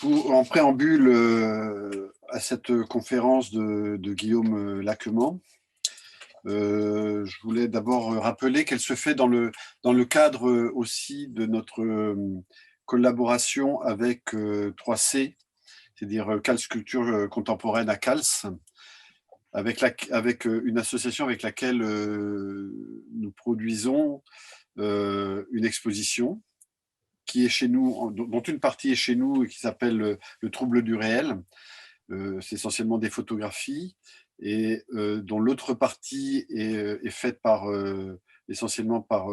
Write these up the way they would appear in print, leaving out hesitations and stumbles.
En préambule à cette conférence de Guillaume Lacquement, je voulais d'abord rappeler qu'elle se fait dans le cadre aussi de notre collaboration avec 3C, c'est-à-dire CALS Culture Contemporaine à CALS, avec une association avec laquelle nous produisons une exposition qui est chez nous, dont une partie est chez nous et qui s'appelle Le trouble du réel. C'est essentiellement des photographies et dont l'autre partie est faite essentiellement par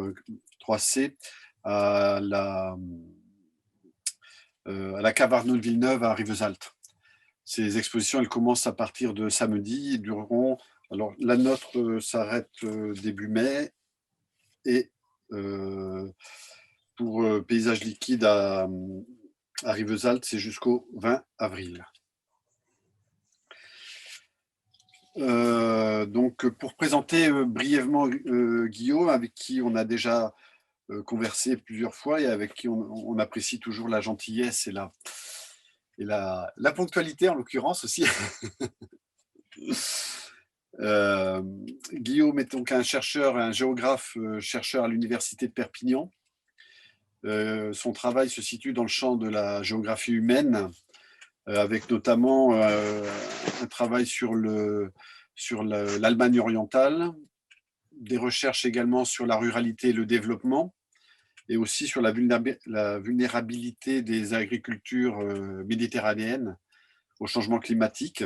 3C à la cave Arnaud de Villeneuve à Rivesaltes. Ces expositions, elles commencent à partir de samedi et dureront. Alors la nôtre s'arrête début mai et pour Paysage liquide à Rivesaltes, c'est jusqu'au 20 avril. Donc, pour présenter brièvement Guillaume, avec qui on a déjà conversé plusieurs fois et avec qui on apprécie toujours la gentillesse et la ponctualité en l'occurrence aussi. Guillaume est donc un chercheur, un géographe, chercheur à l'université de Perpignan. Son travail se situe dans le champ de la géographie humaine, avec notamment un travail sur l'Allemagne orientale, des recherches également sur la ruralité et le développement, et aussi sur la vulnérabilité des agricultures méditerranéennes au changement climatique.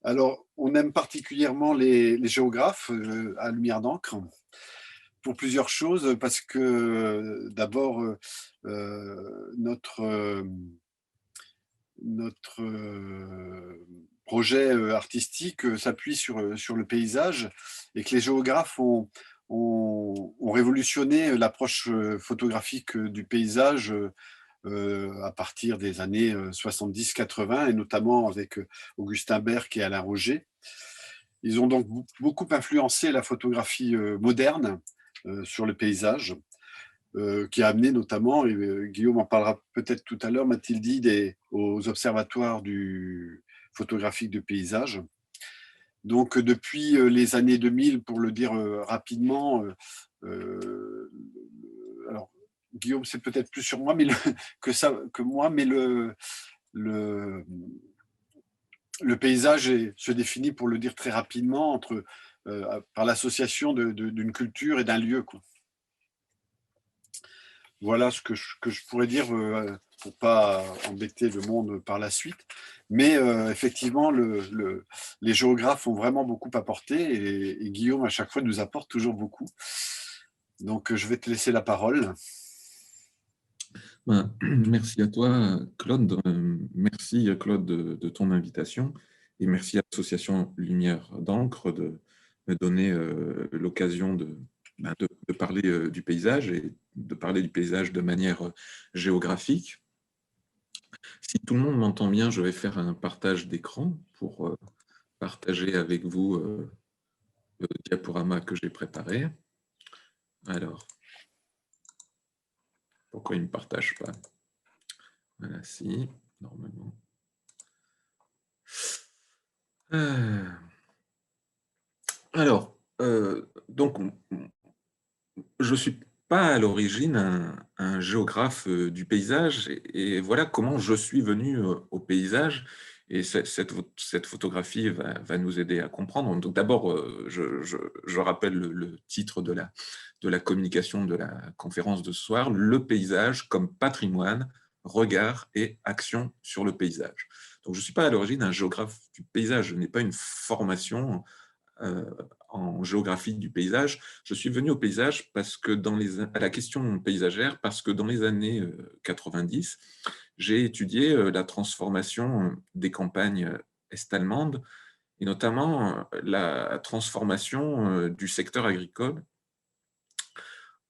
Alors, on aime particulièrement les géographes à lumière d'encre pour plusieurs choses, parce que d'abord, notre projet artistique s'appuie sur le paysage et que les géographes ont révolutionné l'approche photographique du paysage à partir des années 70-80 et notamment avec Augustin Berck et Alain Roger. Ils ont donc beaucoup influencé la photographie moderne sur le paysage, qui a amené notamment, et Guillaume en parlera peut-être tout à l'heure, Mathilde, aux observatoires photographiques de paysage. Donc depuis les années 2000, pour le dire rapidement, alors Guillaume, c'est peut-être plus sur moi que moi, mais le paysage se définit, pour le dire très rapidement, par l'association d'une culture et d'un lieu, quoi. Voilà ce que je pourrais dire pour ne pas embêter le monde par la suite. Mais effectivement, les géographes ont vraiment beaucoup apporté et Guillaume, à chaque fois, nous apporte toujours beaucoup. Donc, je vais te laisser la parole. Merci à toi, Claude. Merci, Claude, de ton invitation. Et merci à l'association Lumière d'encre de me donner l'occasion de parler du paysage et de parler du paysage de manière géographique. Si tout le monde m'entend bien, je vais faire un partage d'écran pour partager avec vous le diaporama que j'ai préparé. Alors, pourquoi il ne me partage pas? Voilà, si, normalement. Alors, donc, je ne suis pas à l'origine un géographe du paysage et voilà comment je suis venu au paysage. Et cette photographie va nous aider à comprendre. Donc d'abord, je rappelle le titre de la communication de la conférence de ce soir, le paysage comme patrimoine, regard et action sur le paysage. Donc je ne suis pas à l'origine un géographe du paysage, je n'ai pas une formation en géographie du paysage. Je suis venu au paysage à la question paysagère parce que dans les années 90, j'ai étudié la transformation des campagnes est-allemandes et notamment la transformation du secteur agricole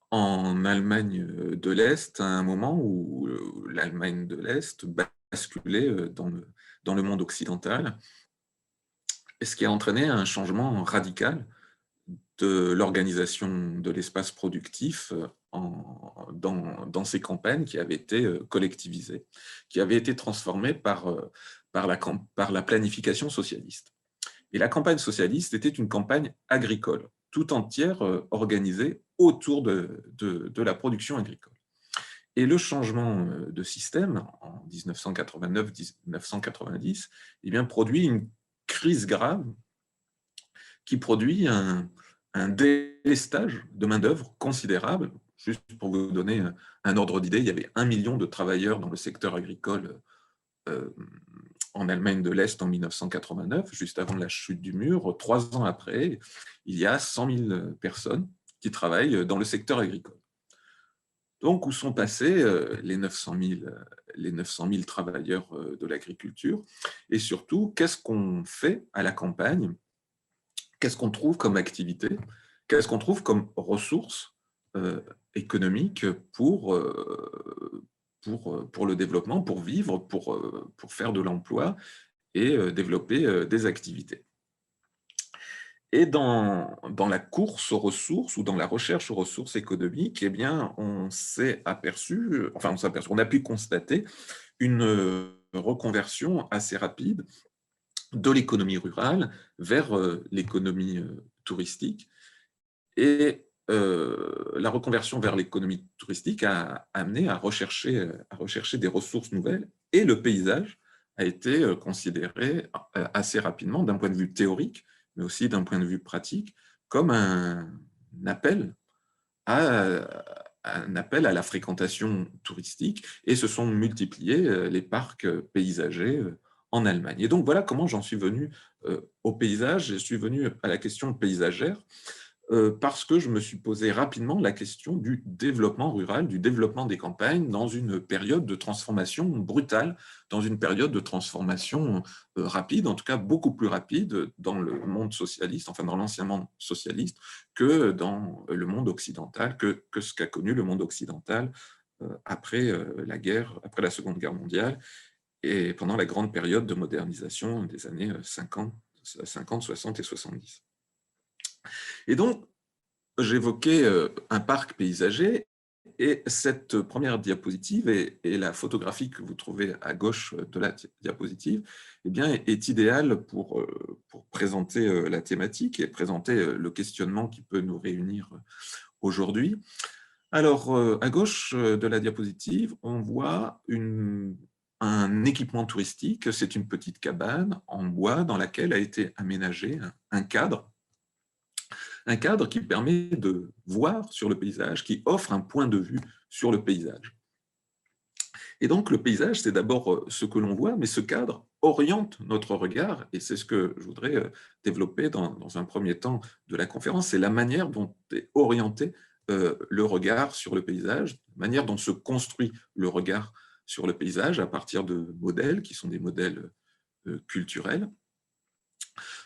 en Allemagne de l'Est, à un moment où l'Allemagne de l'Est basculait dans le monde occidental, et ce qui a entraîné un changement radical de l'organisation de l'espace productif dans ces campagnes qui avaient été collectivisées, qui avaient été transformées par la planification socialiste. Et la campagne socialiste était une campagne agricole, tout entière organisée autour de la production agricole. Et le changement de système en 1989-1990 eh bien, produit une crise grave qui produit un délestage de main-d'œuvre considérable. Juste pour vous donner un ordre d'idée, il y avait 1 million de travailleurs dans le secteur agricole en Allemagne de l'Est en 1989, juste avant la chute du mur. 3 ans après, il y a 100 000 personnes qui travaillent dans le secteur agricole. Donc, où sont passés les 900 000 travailleurs de l'agriculture? Et surtout, qu'est-ce qu'on fait à la campagne? Qu'est-ce qu'on trouve comme activité? Qu'est-ce qu'on trouve comme ressources économiques pour le développement, pour vivre, pour faire de l'emploi et développer des activités? Et dans la course aux ressources ou dans la recherche aux ressources économiques, eh bien, on a pu constater une reconversion assez rapide de l'économie rurale vers l'économie touristique. Et la reconversion vers l'économie touristique a amené à rechercher des ressources nouvelles, et le paysage a été considéré assez rapidement d'un point de vue théorique, mais aussi d'un point de vue pratique, comme un appel à la fréquentation touristique, et se sont multipliés les parcs paysagers en Allemagne. Et donc voilà comment j'en suis venu au paysage. Je suis venu à la question paysagère parce que je me suis posé rapidement la question du développement rural, du développement des campagnes dans une période de transformation brutale, dans une période de transformation rapide, en tout cas beaucoup plus rapide dans le monde socialiste, enfin dans l'ancien monde socialiste, que dans le monde occidental, que ce qu'a connu le monde occidental après après la Seconde Guerre mondiale et pendant la grande période de modernisation des années 50, 60 et 70. Et donc, j'évoquais un parc paysager, et cette première diapositive et la photographie que vous trouvez à gauche de la diapositive eh bien, est idéale pour présenter la thématique et présenter le questionnement qui peut nous réunir aujourd'hui. Alors, à gauche de la diapositive, on voit un équipement touristique. C'est une petite cabane en bois dans laquelle a été aménagé un cadre qui permet de voir sur le paysage, qui offre un point de vue sur le paysage. Et donc, le paysage, c'est d'abord ce que l'on voit, mais ce cadre oriente notre regard, et c'est ce que je voudrais développer dans un premier temps de la conférence, c'est la manière dont est orienté le regard sur le paysage, la manière dont se construit le regard sur le paysage à partir de modèles qui sont des modèles culturels.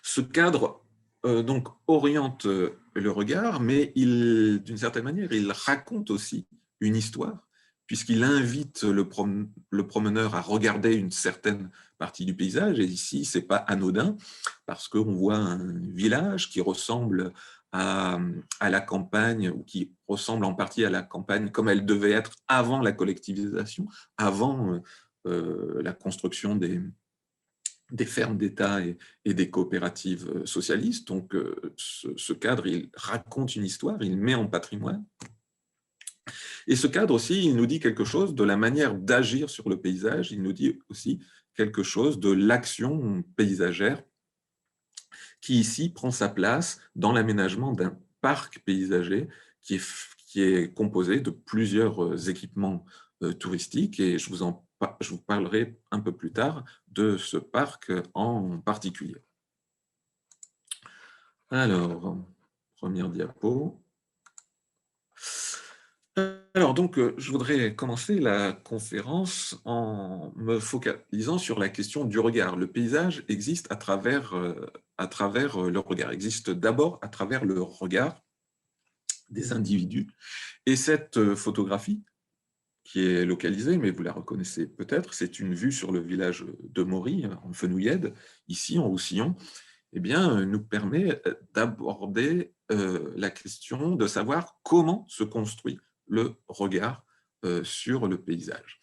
Ce cadre donc oriente le regard, mais d'une certaine manière, il raconte aussi une histoire, puisqu'il invite le promeneur à regarder une certaine partie du paysage. Et ici, ce n'est pas anodin, parce qu'on voit un village qui ressemble à la campagne, ou qui ressemble en partie à la campagne comme elle devait être avant la collectivisation, avant la construction des fermes d'État et des coopératives socialistes. Donc, ce cadre, il raconte une histoire, il met en patrimoine. Et ce cadre aussi, il nous dit quelque chose de la manière d'agir sur le paysage, il nous dit aussi quelque chose de l'action paysagère qui ici prend sa place dans l'aménagement d'un parc paysager qui est composé de plusieurs équipements touristiques, et je vous parlerai un peu plus tard de ce parc en particulier. Alors, première diapo. Alors, donc, je voudrais commencer la conférence en me focalisant sur la question du regard. Le paysage existe à travers le regard, existe d'abord à travers le regard des individus. Et cette photographie, qui est localisée, mais vous la reconnaissez peut-être, c'est une vue sur le village de Mory, en Fenouillède, ici en Roussillon, eh bien, nous permet d'aborder la question de savoir comment se construit le regard sur le paysage.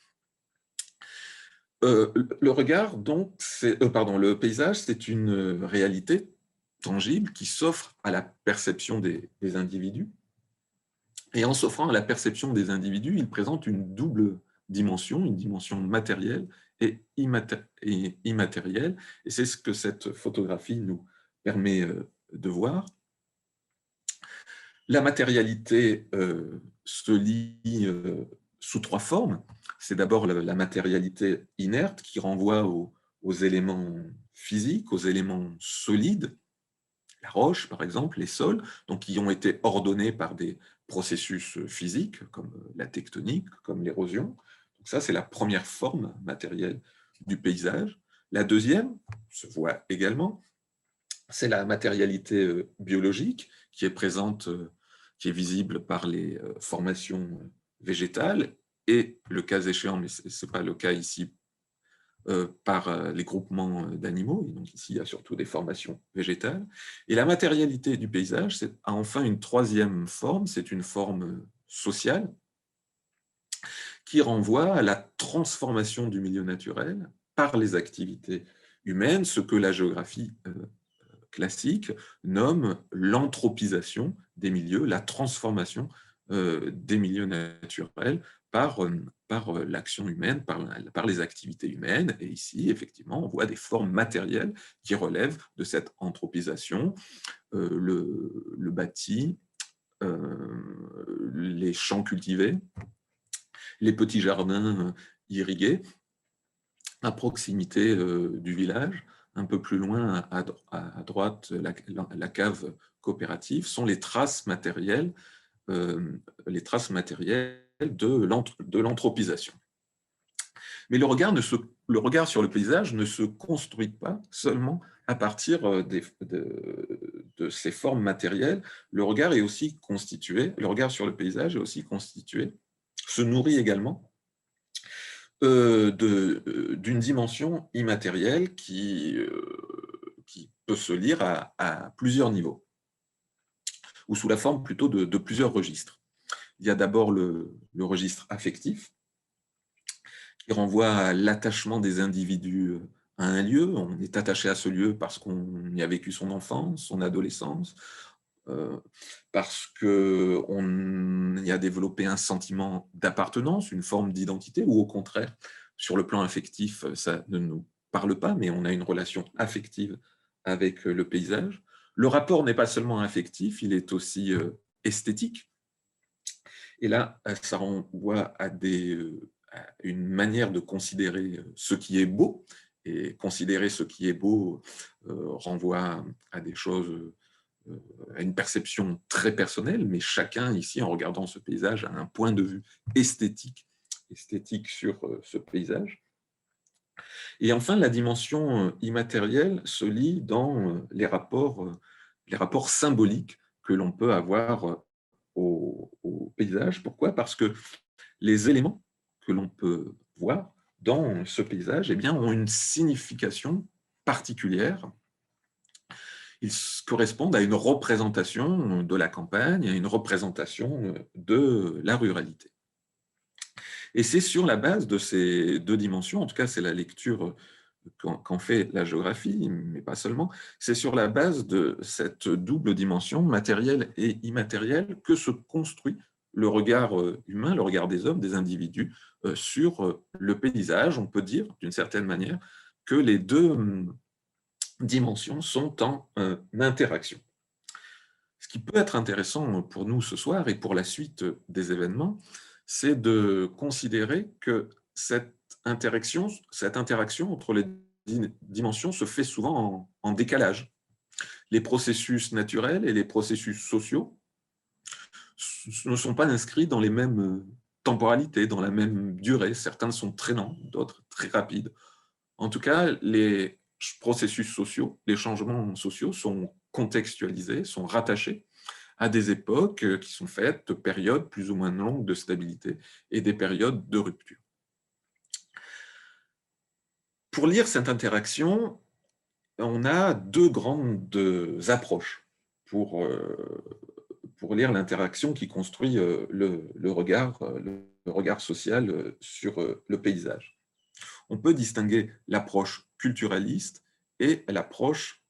Le regard, donc, le paysage, c'est une réalité tangible qui s'offre à la perception des individus. Et en s'offrant à la perception des individus, il présente une double dimension, une dimension matérielle et immatérielle. Et c'est ce que cette photographie nous permet de voir. La matérialité se lit sous trois formes. C'est d'abord la matérialité inerte qui renvoie aux éléments physiques, aux éléments solides, la roche par exemple, les sols, donc qui ont été ordonnés par des processus physiques comme la tectonique, comme l'érosion. Donc ça, c'est la première forme matérielle du paysage. La deuxième, se voit également, c'est la matérialité biologique qui est présente, qui est visible par les formations végétales et, le cas échéant, mais ce n'est pas le cas ici, par les groupements d'animaux. Donc ici, il y a surtout des formations végétales. Et la matérialité du paysage a enfin une troisième forme, c'est une forme sociale qui renvoie à la transformation du milieu naturel par les activités humaines, ce que la géographie classique nomme l'anthropisation des milieux, la transformation des milieux naturels par l'action humaine, par les activités humaines. Et ici, effectivement, on voit des formes matérielles qui relèvent de cette anthropisation, le bâti, les champs cultivés, les petits jardins irrigués à proximité du village. Un peu plus loin, à droite, la cave coopérative, sont les traces matérielles de l'anthropisation. Mais le regard sur le paysage ne se construit pas seulement à partir de ces formes matérielles. Le regard sur le paysage est aussi constitué, se nourrit également d'une dimension immatérielle qui peut se lire à plusieurs niveaux, ou sous la forme plutôt de plusieurs registres. Il y a d'abord le registre affectif, qui renvoie à l'attachement des individus à un lieu. On est attaché à ce lieu parce qu'on y a vécu son enfance, son adolescence, parce qu'on y a développé un sentiment d'appartenance, une forme d'identité, ou au contraire, sur le plan affectif, ça ne nous parle pas, mais on a une relation affective avec le paysage. Le rapport n'est pas seulement affectif, il est aussi esthétique. Et là, ça renvoie à une manière de considérer ce qui est beau, et considérer ce qui est beau renvoie à des choses, à une perception très personnelle, mais chacun ici, en regardant ce paysage, a un point de vue esthétique sur ce paysage. Et enfin, la dimension immatérielle se lie dans les rapports symboliques que l'on peut avoir au paysage. Pourquoi ? Parce que les éléments que l'on peut voir dans ce paysage, eh bien, ont une signification particulière. Ils correspondent à une représentation de la campagne, à une représentation de la ruralité. Et c'est sur la base de ces deux dimensions, en tout cas c'est la lecture qu'en fait la géographie, mais pas seulement, c'est sur la base de cette double dimension, matérielle et immatérielle, que se construit le regard humain, le regard des hommes, des individus, sur le paysage. On peut dire, d'une certaine manière, que les deux dimensions sont en interaction. Ce qui peut être intéressant pour nous ce soir et pour la suite des événements, c'est de considérer que cette interaction entre les dimensions se fait souvent en décalage. Les processus naturels et les processus sociaux ne sont pas inscrits dans les mêmes temporalités, dans la même durée. Certains sont traînants, d'autres très rapides. En tout cas, les processus sociaux, les changements sociaux sont contextualisés, sont rattachés à des époques qui sont faites de périodes plus ou moins longues de stabilité et des périodes de rupture. Pour lire cette interaction, on a deux grandes approches pour pour lire l'interaction qui construit le regard social sur le paysage. On peut distinguer l'approche culturaliste et l'approche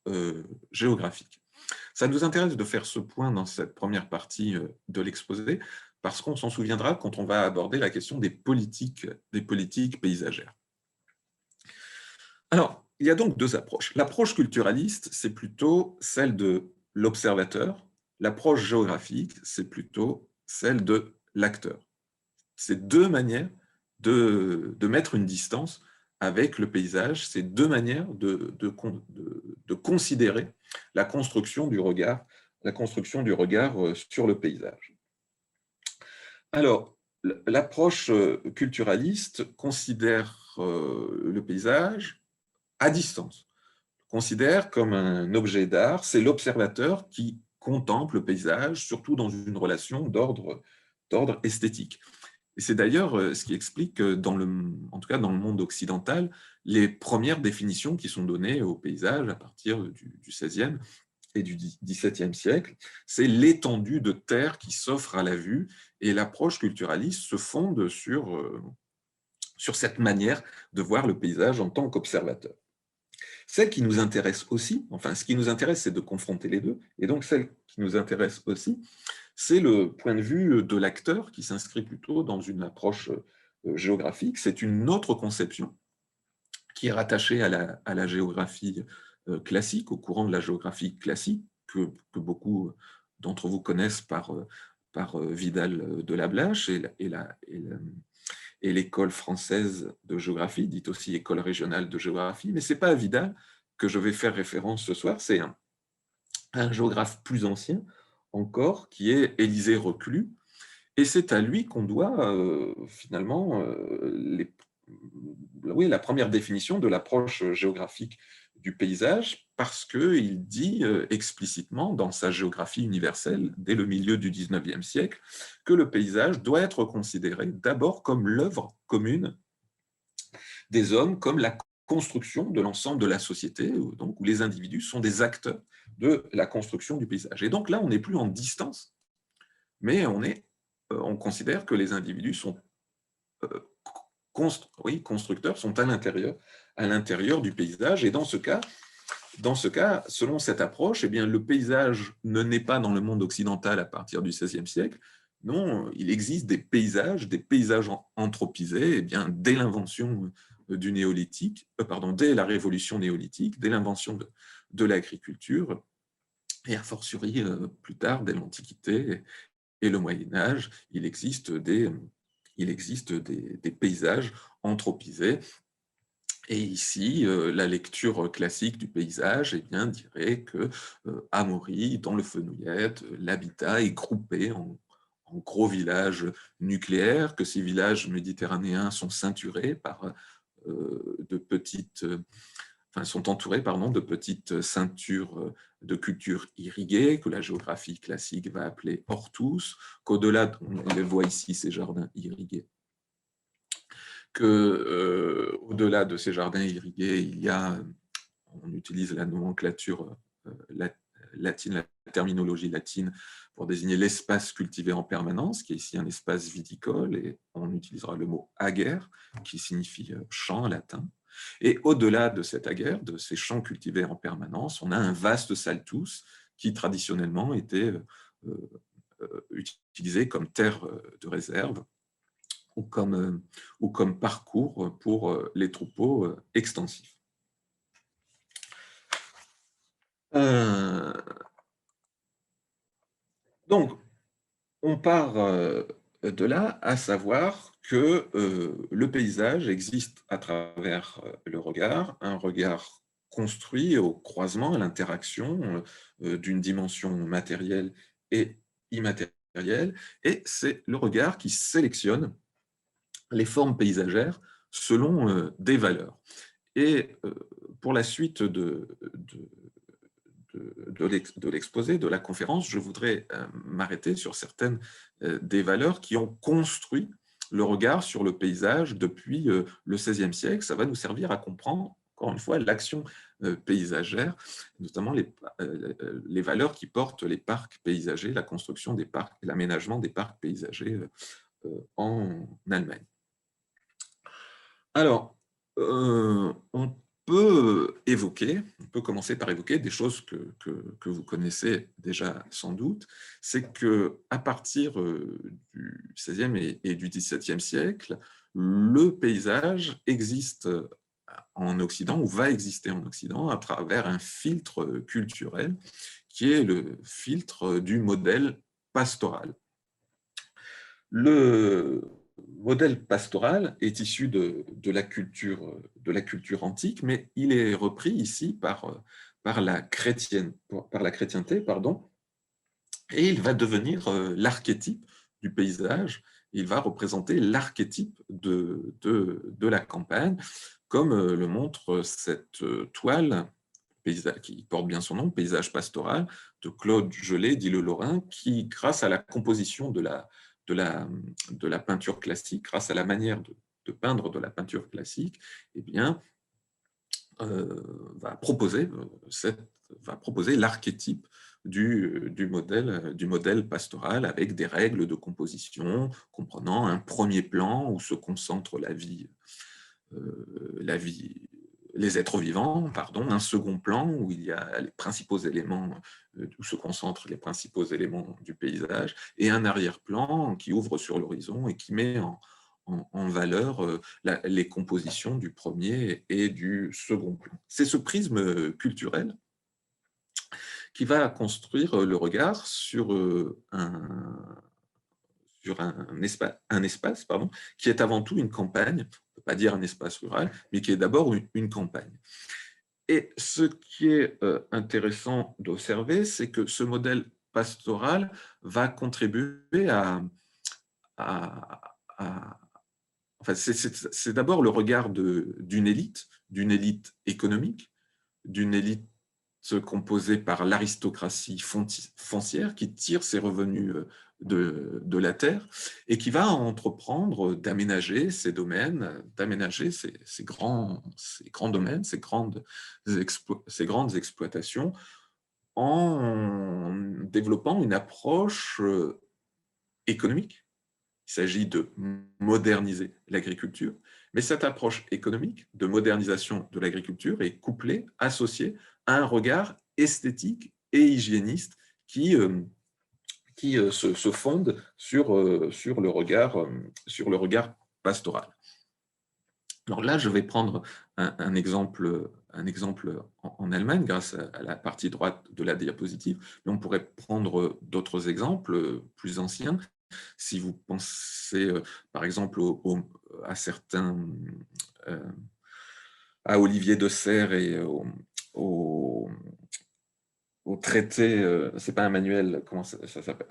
géographique. Ça nous intéresse de faire ce point dans cette première partie de l'exposé, parce qu'on s'en souviendra quand on va aborder la question des politiques paysagères. Alors, il y a donc deux approches. L'approche culturaliste, c'est plutôt celle de l'observateur. L'approche géographique, c'est plutôt celle de l'acteur. C'est deux manières de mettre une distance avec le paysage, c'est deux manières de considérer la construction du regard sur le paysage. Alors, l'approche culturaliste considère le paysage à distance, considère comme un objet d'art, c'est l'observateur qui contemple le paysage, surtout dans une relation d'ordre esthétique. Et c'est d'ailleurs ce qui explique, en tout cas dans le monde occidental, les premières définitions qui sont données au paysage à partir du XVIe et du XVIIe siècle. C'est l'étendue de terre qui s'offre à la vue, et l'approche culturaliste se fonde sur cette manière de voir le paysage en tant qu'observateur. Celle qui nous intéresse aussi, enfin ce qui nous intéresse, c'est de confronter les deux, et donc celle qui nous intéresse aussi, c'est le point de vue de l'acteur qui s'inscrit plutôt dans une approche géographique. C'est une autre conception qui est rattachée à la géographie classique, au courant de la géographie classique, que beaucoup d'entre vous connaissent par Vidal de Lablache et l'école française de géographie, dite aussi école régionale de géographie, mais ce n'est pas à Vidal que je vais faire référence ce soir, c'est un géographe plus ancien encore, qui est Élisée Reclus, et c'est à lui qu'on doit finalement la première définition de l'approche géographique du paysage, parce qu'il dit explicitement dans sa géographie universelle, dès le milieu du XIXe siècle, que le paysage doit être considéré d'abord comme l'œuvre commune des hommes, comme la construction de l'ensemble de la société, donc, où les individus sont des acteurs de la construction du paysage. Et donc là, on n'est plus en distance, mais on considère que les individus sont constructeurs, sont à l'intérieur du paysage. Et dans ce cas, selon cette approche, eh bien, le paysage ne naît pas dans le monde occidental à partir du XVIe siècle. Non, il existe des paysages anthropisés, eh bien, dès l'invention du néolithique, dès la révolution néolithique, dès l'invention de l'agriculture, et a fortiori plus tard, dès l'Antiquité et le Moyen-Âge, il existe des paysages anthropisés. Et ici, la lecture classique du paysage dirait que Amaury, dans le Fenouillette, l'habitat est groupé en gros villages nucléaires, que ces villages méditerranéens sont ceinturés par sont entourés de petites ceintures de cultures irriguées, que la géographie classique va appeler hortus, qu'au-delà, on les voit ici, ces jardins irrigués, qu'au-delà de ces jardins irrigués, on utilise la nomenclature latine, la terminologie latine, pour désigner l'espace cultivé en permanence, qui est ici un espace viticole, et on utilisera le mot ager, qui signifie champ en latin. Et au-delà de cette ager, de ces champs cultivés en permanence, on a un vaste saltus qui traditionnellement était utilisé comme terre de réserve ou comme parcours pour les troupeaux extensifs. Donc, on part de là à savoir que le paysage existe à travers le regard, un regard construit au croisement, à l'interaction d'une dimension matérielle et immatérielle, et c'est le regard qui sélectionne les formes paysagères selon des valeurs. Et pour la suite de l'exposé, de la conférence, je voudrais m'arrêter sur certaines des valeurs qui ont construit le regard sur le paysage depuis le XVIe siècle. Ça va nous servir à comprendre encore une fois, l'action paysagère, notamment les valeurs qui portent les parcs paysagers, la construction des parcs et l'aménagement des parcs paysagers en Allemagne. Alors, on peut commencer par évoquer des choses que vous connaissez déjà sans doute. C'est qu'à partir du XVIe et du XVIIe siècle, le paysage existe en Occident ou va exister en Occident à travers un filtre culturel qui est le filtre du modèle pastoral. Le modèle pastoral est issu de la culture antique, mais il est repris ici par la chrétienté, pardon, et il va devenir l'archétype du paysage. Il va représenter l'archétype de la campagne, comme le montre cette toile qui porte bien son nom, Paysage pastoral, de Claude Gelée, dit le Lorrain, qui, grâce à la composition de la peinture classique, grâce à la manière de peindre de la peinture classique, eh bien, va proposer l'archétype du modèle pastoral avec des règles de composition comprenant un premier plan où se concentre les êtres vivants, pardon, un second plan où il y a les principaux éléments, où se concentrent les principaux éléments du paysage, et un arrière-plan qui ouvre sur l'horizon et qui met en valeur les compositions du premier et du second plan. C'est ce prisme culturel qui va construire le regard sur un espace qui est avant tout une campagne, on ne peut pas dire un espace rural, mais qui est d'abord une campagne. Et ce qui est intéressant d'observer, c'est que ce modèle pastoral va contribuer enfin, c'est d'abord le regard d'une élite économique, d'une élite composée par l'aristocratie foncière qui tire ses revenus de la terre et qui va entreprendre d'aménager ces domaines, d'aménager ces grands domaines, ces grandes exploitations en développant une approche économique. Il s'agit de moderniser l'agriculture, mais cette approche économique de modernisation de l'agriculture est couplée, associée à un regard esthétique et hygiéniste qui se fonde sur le regard pastoral. Alors là, je vais prendre un exemple en Allemagne, grâce à la partie droite de la diapositive, mais on pourrait prendre d'autres exemples plus anciens. Si vous pensez, par exemple, à Olivier de Serres et au traité, c'est pas un manuel, comment ça s'appelle,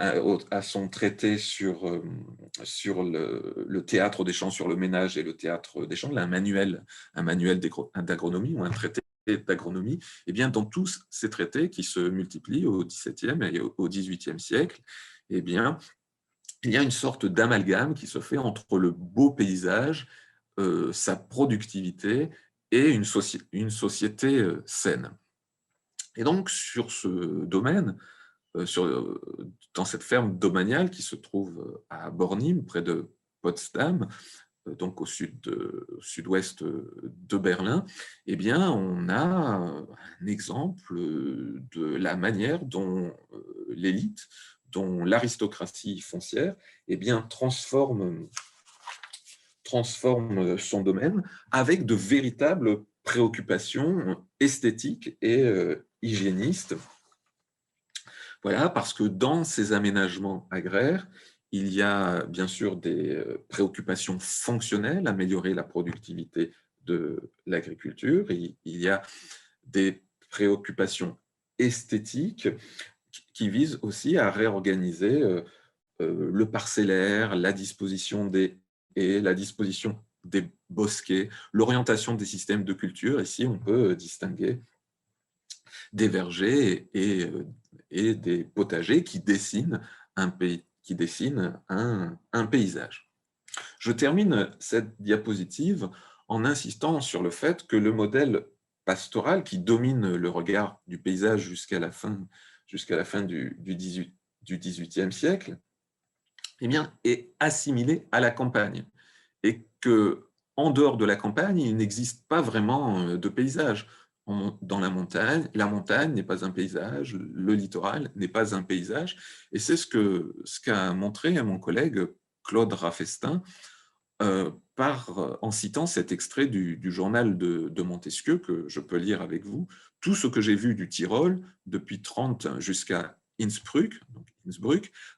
à son traité sur le théâtre des champs, sur le ménage et le théâtre des champs, là, un manuel d'agronomie ou un traité d'agronomie, et bien dans tous ces traités qui se multiplient au XVIIe et au XVIIIe siècle, eh bien, il y a une sorte d'amalgame qui se fait entre le beau paysage, sa productivité et une société saine. Et donc, sur ce domaine, dans cette ferme domaniale qui se trouve à Bornim, près de Potsdam, donc au sud-ouest de Berlin, eh bien, on a un exemple de la manière dont l'élite, dont l'aristocratie foncière, eh bien, transforme son domaine avec de véritables préoccupations esthétiques et hygiénistes. Voilà, parce que dans ces aménagements agraires, il y a bien sûr des préoccupations fonctionnelles, améliorer la productivité de l'agriculture. Il y a des préoccupations esthétiques qui visent aussi à réorganiser le parcellaire, la disposition des haies, la disposition des bosquets, l'orientation des systèmes de culture. Ici, on peut distinguer des vergers et des potagers qui dessinent un paysage. Je termine cette diapositive en insistant sur le fait que le modèle pastorale qui domine le regard du paysage jusqu'à la fin du 18e siècle, eh bien, est assimilée à la campagne. Et qu'en dehors de la campagne, il n'existe pas vraiment de paysage. Dans la montagne n'est pas un paysage, le littoral n'est pas un paysage. Et c'est ce qu'a montré mon collègue Claude Raffestin en citant cet extrait du journal de Montesquieu que je peux lire avec vous. Tout ce que j'ai vu du Tyrol depuis Trente jusqu'à Innsbruck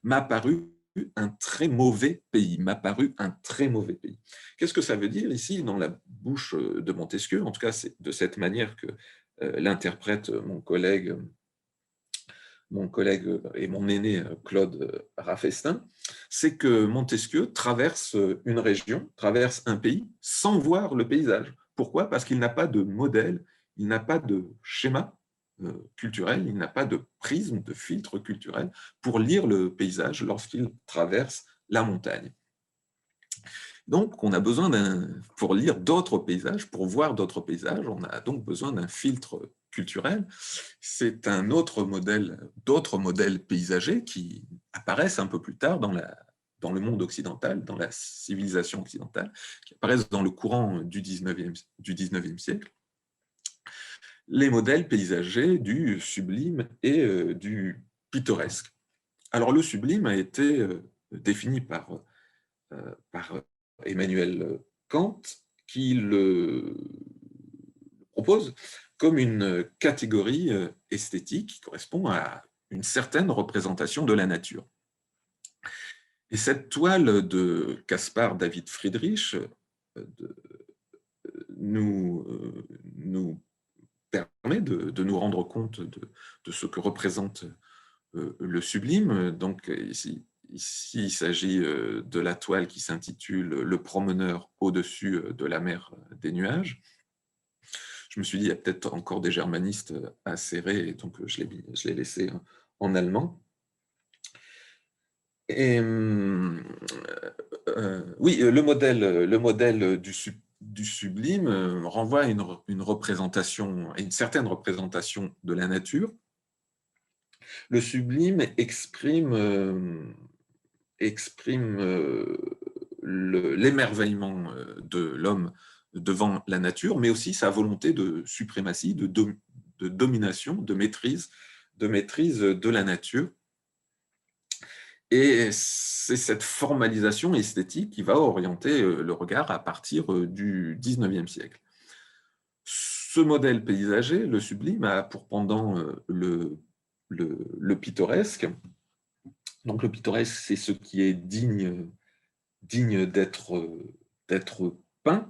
m'a paru un très mauvais pays, m'a paru un très mauvais pays. Qu'est-ce que ça veut dire ici dans la bouche de Montesquieu? En tout cas, c'est de cette manière que l'interprète mon collègue et mon aîné Claude Raffestin, c'est que Montesquieu traverse une région, traverse un pays, sans voir le paysage. Pourquoi? Parce qu'il n'a pas de modèle, il n'a pas de schéma culturel, il n'a pas de prisme, de filtre culturel pour lire le paysage lorsqu'il traverse la montagne. Donc, on a besoin pour lire d'autres paysages, pour voir d'autres paysages, on a donc besoin d'un filtre culturel. C'est d'autres modèles paysagers qui apparaissent un peu plus tard dans le monde occidental, dans la civilisation occidentale, qui apparaissent dans le courant du 19e siècle. Les modèles paysagers du sublime et du pittoresque. Alors, le sublime a été défini par Emmanuel Kant, qui le propose comme une catégorie esthétique qui correspond à une certaine représentation de la nature. Et cette toile de Caspar David Friedrich nous permet de nous rendre compte de ce que représente le sublime. Donc ici, il s'agit de la toile qui s'intitule « Le promeneur au-dessus de la mer des nuages ». Je me suis dit, il y a peut-être encore des germanistes à serrer, donc je l'ai laissé en allemand. Et oui, le modèle du sublime renvoie à une certaine représentation de la nature. Le sublime exprime l'émerveillement de l'homme devant la nature, mais aussi sa volonté de suprématie, de domination, de maîtrise de la nature. Et c'est cette formalisation esthétique qui va orienter le regard à partir du 19e siècle. Ce modèle paysager, le sublime, a pour pendant le pittoresque. Donc le pittoresque, c'est ce qui est digne d'être peint.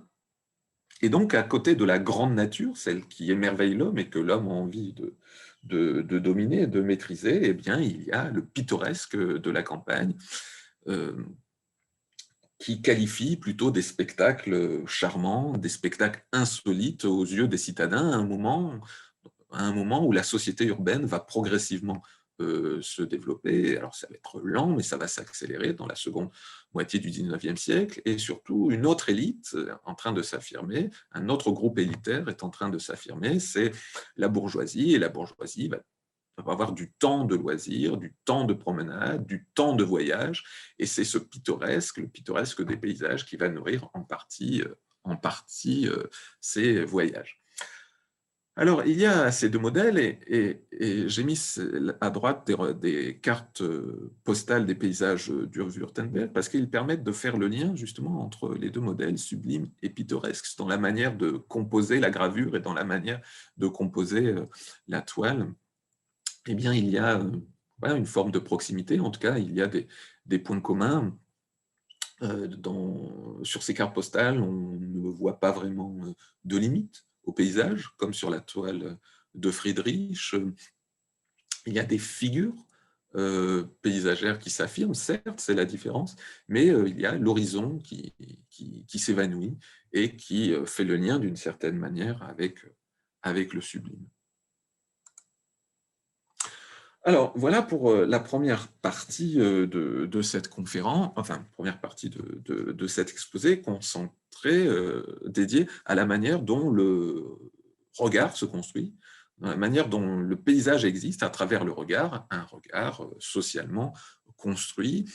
Et donc, à côté de la grande nature, celle qui émerveille l'homme et que l'homme a envie de dominer, de maîtriser, eh bien, il y a le pittoresque de la campagne, qui qualifie plutôt des spectacles charmants, des spectacles insolites aux yeux des citadins, à un moment où la société urbaine va progressivement se développer. Alors ça va être lent, mais ça va s'accélérer dans la seconde moitié du 19e siècle, et surtout une autre élite en train de s'affirmer, un autre groupe élitaire est en train de s'affirmer, c'est la bourgeoisie, et la bourgeoisie va avoir du temps de loisirs, du temps de promenade, du temps de voyage, et c'est le pittoresque des paysages qui va nourrir en partie ces voyages. Alors, il y a ces deux modèles et j'ai mis à droite des cartes postales des paysages d'Urwürttemberg parce qu'ils permettent de faire le lien justement entre les deux modèles, sublime et pittoresque, dans la manière de composer la gravure et dans la manière de composer la toile. Eh bien, il y a une forme de proximité, en tout cas, il y a des points communs. Sur ces cartes postales, on ne voit pas vraiment de limite au paysage, comme sur la toile de Friedrich. Il y a des figures paysagères qui s'affirment, certes, c'est la différence, mais il y a l'horizon qui s'évanouit et qui fait le lien d'une certaine manière avec le sublime. Alors, voilà pour la première partie de cette conférence, enfin, première partie de cet exposé concentré, dédié à la manière dont regard se construit, dans la manière dont le paysage existe à travers le regard, un regard socialement construit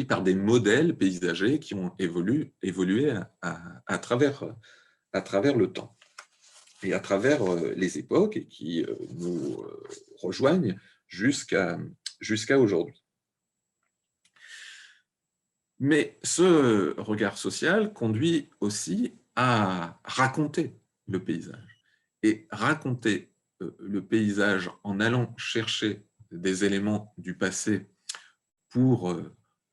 par des modèles paysagers qui ont évolué à travers le temps et à travers les époques et qui nous rejoignent jusqu'à aujourd'hui. Mais ce regard social conduit aussi à raconter le paysage. Et raconter le paysage en allant chercher des éléments du passé pour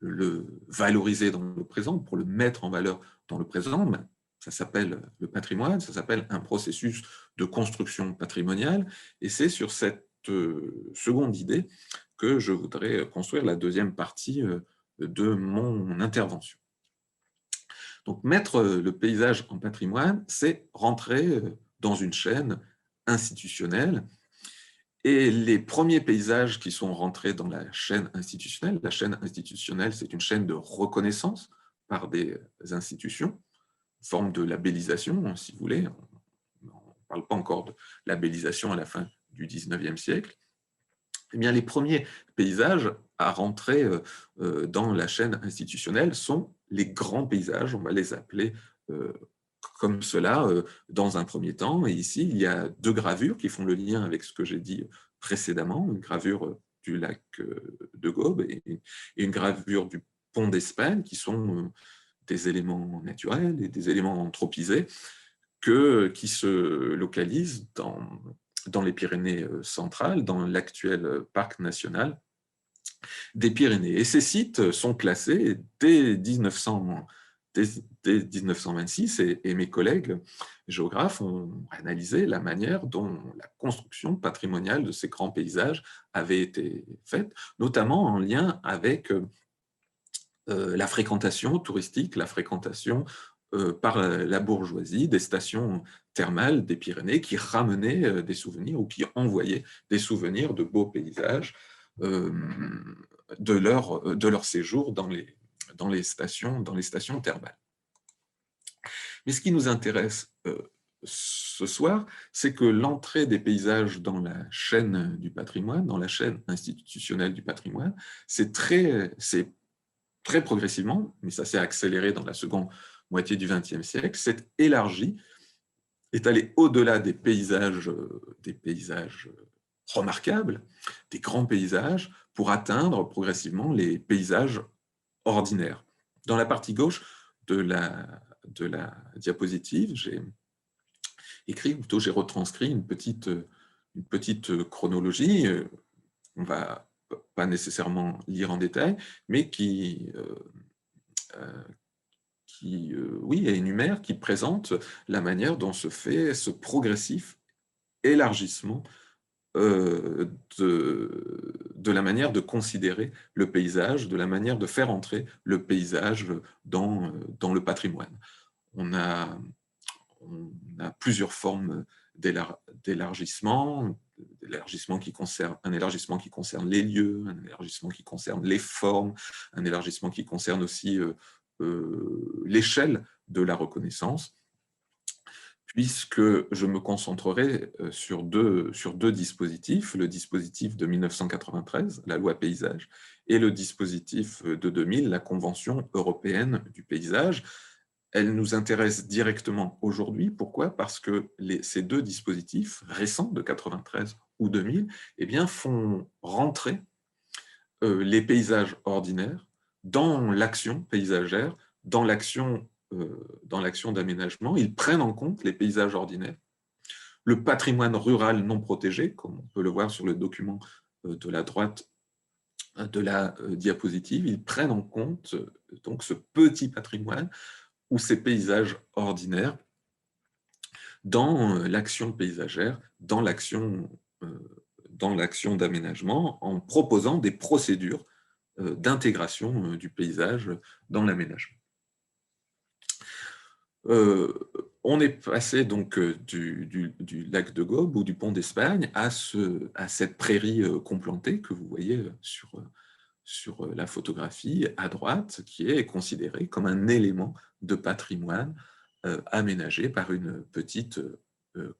le valoriser dans le présent, pour le mettre en valeur dans le présent, ça s'appelle le patrimoine, ça s'appelle un processus de construction patrimoniale, et c'est sur cette seconde idée que je voudrais construire la deuxième partie de mon intervention. Donc, mettre le paysage en patrimoine, c'est rentrer dans une chaîne institutionnelle. Et les premiers paysages qui sont rentrés dans la chaîne institutionnelle, c'est une chaîne de reconnaissance par des institutions, forme de labellisation, si vous voulez. On ne parle pas encore de labellisation à la fin du 19e siècle. Eh bien, les premiers paysages à rentrer dans la chaîne institutionnelle sont les grands paysages, on va les appeler comme cela dans un premier temps. Et ici, il y a deux gravures qui font le lien avec ce que j'ai dit précédemment, une gravure du lac de Gaume et une gravure du pont d'Espagne, qui sont des éléments naturels et des éléments anthropisés qui se localisent dans les Pyrénées centrales, dans l'actuel parc national des Pyrénées. Et ces sites sont classés dès 1926, et mes collègues géographes ont analysé la manière dont la construction patrimoniale de ces grands paysages avait été faite, notamment en lien avec la fréquentation touristique, la fréquentation par la bourgeoisie des stations thermales des Pyrénées qui ramenaient des souvenirs ou qui envoyaient des souvenirs de beaux paysages de leur séjour dans les stations thermales. Mais ce qui nous intéresse ce soir, c'est que l'entrée des paysages dans la chaîne du patrimoine, dans la chaîne institutionnelle du patrimoine, c'est très progressivement, mais ça s'est accéléré dans la seconde moitié du XXe siècle, s'est élargi, est allé au-delà des paysages remarquables, des grands paysages, pour atteindre progressivement les paysages ordinaires. Dans la partie gauche de la diapositive, j'ai retranscrit une petite chronologie. On ne va pas nécessairement lire en détail, mais qui énumère, qui présente la manière dont se fait ce progressif élargissement de la manière de considérer le paysage, de la manière de faire entrer le paysage dans le patrimoine. On a plusieurs formes d'élargissement, un élargissement qui concerne les lieux, un élargissement qui concerne les formes, un élargissement qui concerne aussi l'échelle de la reconnaissance, puisque je me concentrerai sur deux dispositifs, le dispositif de 1993, la loi paysage, et le dispositif de 2000, la Convention européenne du paysage. Elle nous intéresse directement aujourd'hui. Pourquoi ? Parce que ces deux dispositifs récents, de 93 ou 2000, eh bien, font rentrer les paysages ordinaires dans l'action paysagère, dans l'action d'aménagement. Ils prennent en compte les paysages ordinaires. Le patrimoine rural non protégé, comme on peut le voir sur le document de la droite de la diapositive, ils prennent en compte donc ce petit patrimoine ou ces paysages ordinaires dans l'action paysagère, dans l'action d'aménagement, en proposant des procédures d'intégration du paysage dans l'aménagement. On est passé donc du lac de Gaume ou du pont d'Espagne à cette prairie complantée que vous voyez sur la photographie à droite, qui est considérée comme un élément de patrimoine aménagé par une petite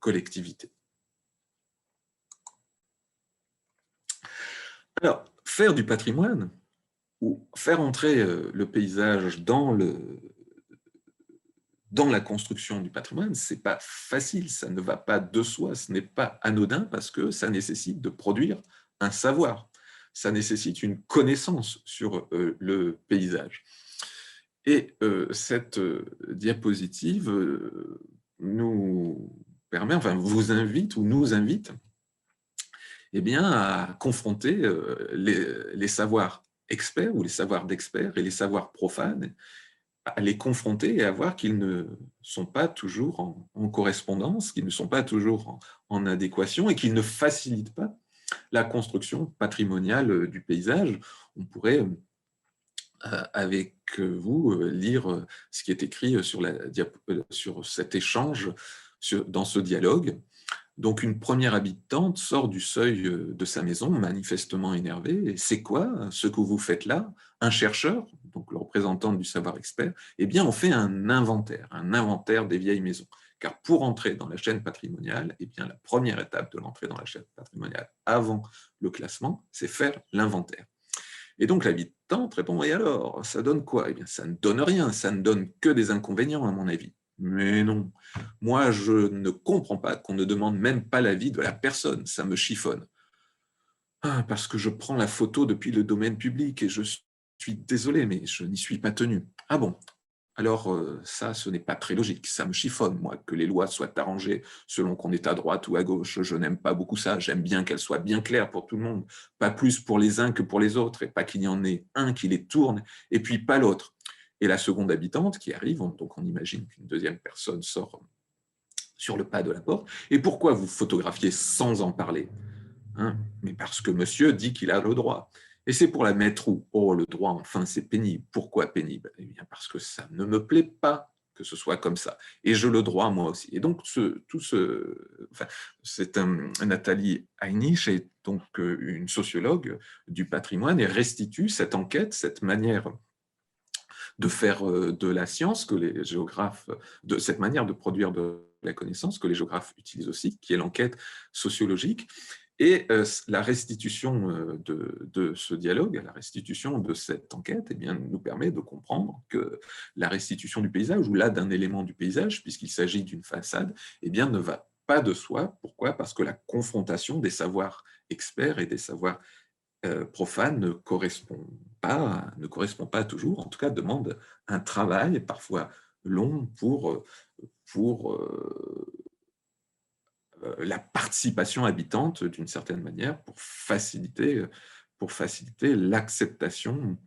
collectivité. Alors, faire du patrimoine, ou faire entrer le paysage dans la construction du patrimoine, ce n'est pas facile, ça ne va pas de soi, ce n'est pas anodin parce que ça nécessite de produire un savoir, ça nécessite une connaissance sur le paysage. Et cette diapositive nous permet, enfin vous invite ou nous invite eh bien, à confronter les savoirs experts ou les savoirs d'experts et les savoirs profanes, à les confronter et à voir qu'ils ne sont pas toujours en correspondance, qu'ils ne sont pas toujours en adéquation et qu'ils ne facilitent pas la construction patrimoniale du paysage. On pourrait, avec vous, lire ce qui est écrit sur cet échange, dans ce dialogue. Donc, une première habitante sort du seuil de sa maison, manifestement énervée. Et c'est quoi ce que vous faites là? Un chercheur, donc le représentant du savoir expert, eh bien, on fait un inventaire des vieilles maisons. Car pour entrer dans la chaîne patrimoniale, eh bien, la première étape de l'entrée dans la chaîne patrimoniale avant le classement, c'est faire l'inventaire. Et donc l'habitante répond, et alors, ça donne quoi? Eh bien, ça ne donne rien, ça ne donne que des inconvénients, à mon avis. Mais non, moi, je ne comprends pas qu'on ne demande même pas l'avis de la personne, ça me chiffonne. Ah, parce que je prends la photo depuis le domaine public et je suis désolé, mais je n'y suis pas tenu. Ah bon? Alors ça, ce n'est pas très logique, ça me chiffonne, moi, que les lois soient arrangées selon qu'on est à droite ou à gauche. Je n'aime pas beaucoup ça, j'aime bien qu'elles soient bien claires pour tout le monde, pas plus pour les uns que pour les autres, et pas qu'il y en ait un qui les tourne, et puis pas l'autre. Et la seconde habitante qui arrive, donc on imagine qu'une deuxième personne sort sur le pas de la porte. Et pourquoi vous photographiez sans en parler? Hein? Mais parce que monsieur dit qu'il a le droit. Et c'est pour la mettre où? Oh, le droit, enfin, c'est pénible. Pourquoi pénible? Eh bien, parce que ça ne me plaît pas que ce soit comme ça. Et je le droit, moi aussi. Et donc, c'est Nathalie Heinisch est donc une sociologue du patrimoine et restitue cette enquête, cette manière de faire de la science que les géographes, de cette manière de produire de la connaissance que les géographes utilisent aussi, qui est l'enquête sociologique. Et la restitution de ce dialogue, la restitution de cette enquête, eh bien, nous permet de comprendre que la restitution du paysage, ou là d'un élément du paysage, puisqu'il s'agit d'une façade, eh bien, ne va pas de soi. Pourquoi? Parce que la confrontation des savoirs experts et des savoirs profanes ne correspond pas toujours, en tout cas demande un travail parfois long pour la participation habitante d'une certaine manière pour faciliter l'acceptation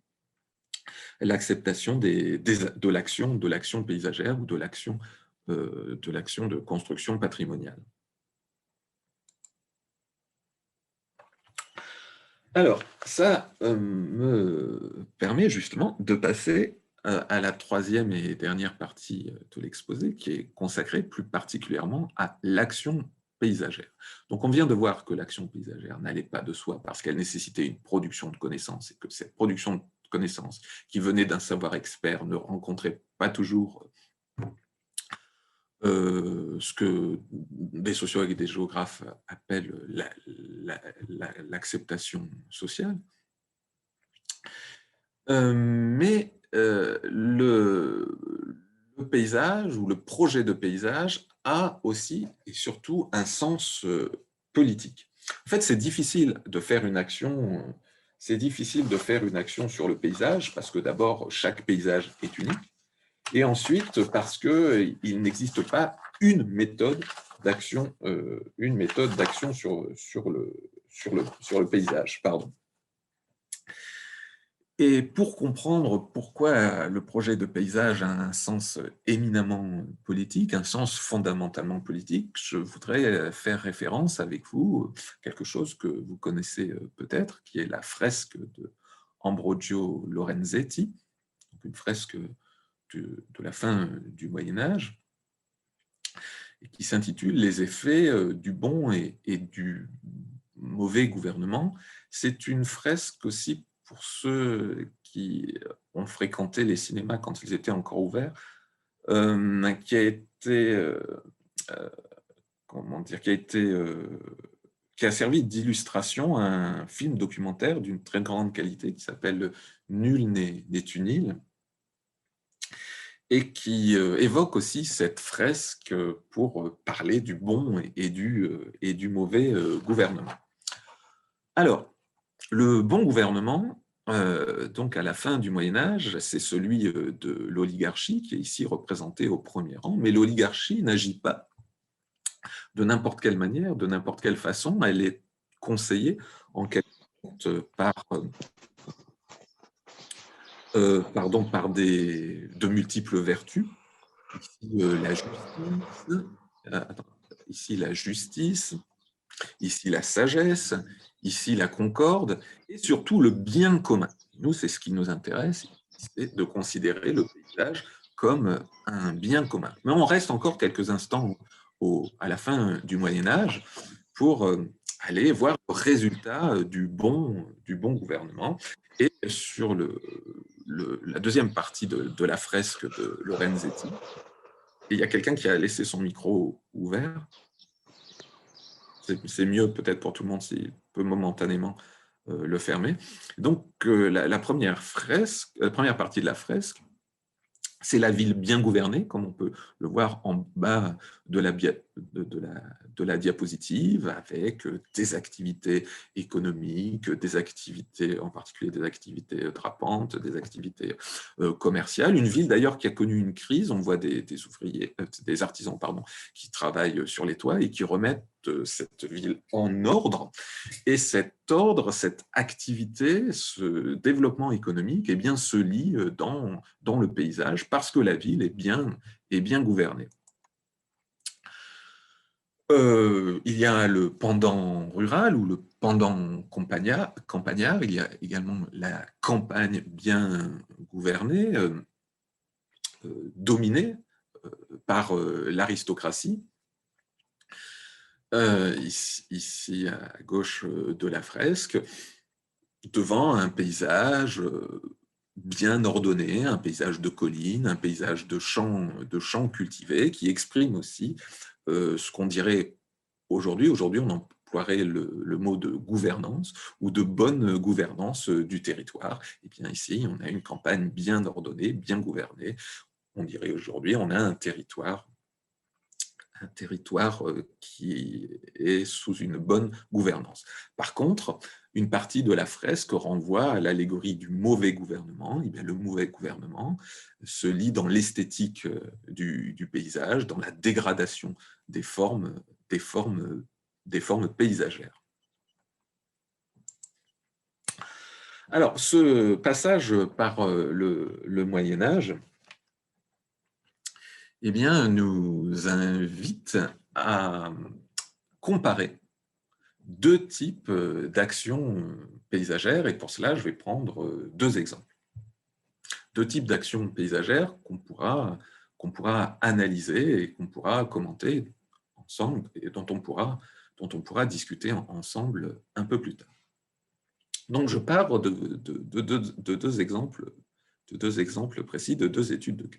de l'action paysagère ou de l'action de construction patrimoniale. Alors, ça me permet justement de passer à la troisième et dernière partie de l'exposé, qui est consacrée plus particulièrement à l'action paysagère. Donc, on vient de voir que l'action paysagère n'allait pas de soi parce qu'elle nécessitait une production de connaissances et que cette production de connaissances qui venait d'un savoir expert ne rencontrait pas toujours ce que des sociologues et des géographes appellent l'acceptation sociale. Mais le paysage ou le projet de paysage a aussi et surtout un sens politique. En fait, c'est difficile de faire une action. C'est difficile de faire une action sur le paysage parce que d'abord, chaque paysage est unique. Et ensuite, parce qu'il n'existe pas une méthode d'action sur le paysage. Pardon. Et pour comprendre pourquoi le projet de paysage a un sens éminemment politique, un sens fondamentalement politique, je voudrais faire référence avec vous à quelque chose que vous connaissez peut-être, qui est la fresque de Ambrogio Lorenzetti, une fresque de la fin du Moyen-Âge, et qui s'intitule « Les effets du bon et du mauvais gouvernement ». C'est une fresque aussi pour ceux qui ont fréquenté les cinémas quand ils étaient encore ouverts, qui a été, comment dire, qui a servi d'illustration à un film documentaire d'une très grande qualité qui s'appelle Nul n'est une île, et qui évoque aussi cette fresque pour parler du bon et du mauvais gouvernement. Alors, le bon gouvernement, donc à la fin du Moyen-Âge, c'est celui de l'oligarchie qui est ici représentée au premier rang, mais l'oligarchie n'agit pas de n'importe quelle manière, de n'importe quelle façon. Elle est conseillée en quelque sorte par de multiples vertus. Ici la justice, ici la sagesse, ici la concorde, et surtout le bien commun. Nous, c'est ce qui nous intéresse, c'est de considérer le paysage comme un bien commun. Mais on reste encore quelques instants à la fin du Moyen-Âge pour aller voir le résultat du bon gouvernement. Et sur la deuxième partie de la fresque de Lorenzetti, il y a quelqu'un qui a laissé son micro ouvert. C'est mieux peut-être pour tout le monde s'il peut momentanément le fermer. Donc la première partie de la fresque, c'est la ville bien gouvernée, comme on peut le voir en bas de la diapositive, avec des activités économiques, des activités, en particulier des activités drapantes, des activités commerciales. Une ville d'ailleurs qui a connu une crise. On voit des ouvriers, des artisans, pardon, qui travaillent sur les toits et qui remettent cette ville en ordre. Et cet ordre, cette activité, ce développement économique, eh bien, se lie dans le paysage parce que la ville est bien gouvernée. Il y a le pendant rural ou le pendant campagnard. Il y a également la campagne bien gouvernée, dominée par l'aristocratie. Ici à gauche de la fresque, devant un paysage bien ordonné, un paysage de collines, un paysage de champs cultivés, qui exprime aussi ce qu'on dirait aujourd'hui. Aujourd'hui, on emploierait le mot de gouvernance ou de bonne gouvernance du territoire. Et bien ici, on a une campagne bien ordonnée, bien gouvernée. On dirait aujourd'hui, on a un territoire qui est sous une bonne gouvernance. Par contre, une partie de la fresque renvoie à l'allégorie du mauvais gouvernement. Et bien, le mauvais gouvernement se lit dans l'esthétique du paysage, dans la dégradation des formes paysagères. Alors, ce passage par le Moyen-Âge, eh bien, nous invite à comparer deux types d'actions paysagères, et pour cela, je vais prendre deux exemples. Deux types d'actions paysagères qu'on pourra analyser et qu'on pourra commenter ensemble et dont on pourra discuter ensemble un peu plus tard. Donc, je pars de deux exemples précis, de deux études de cas.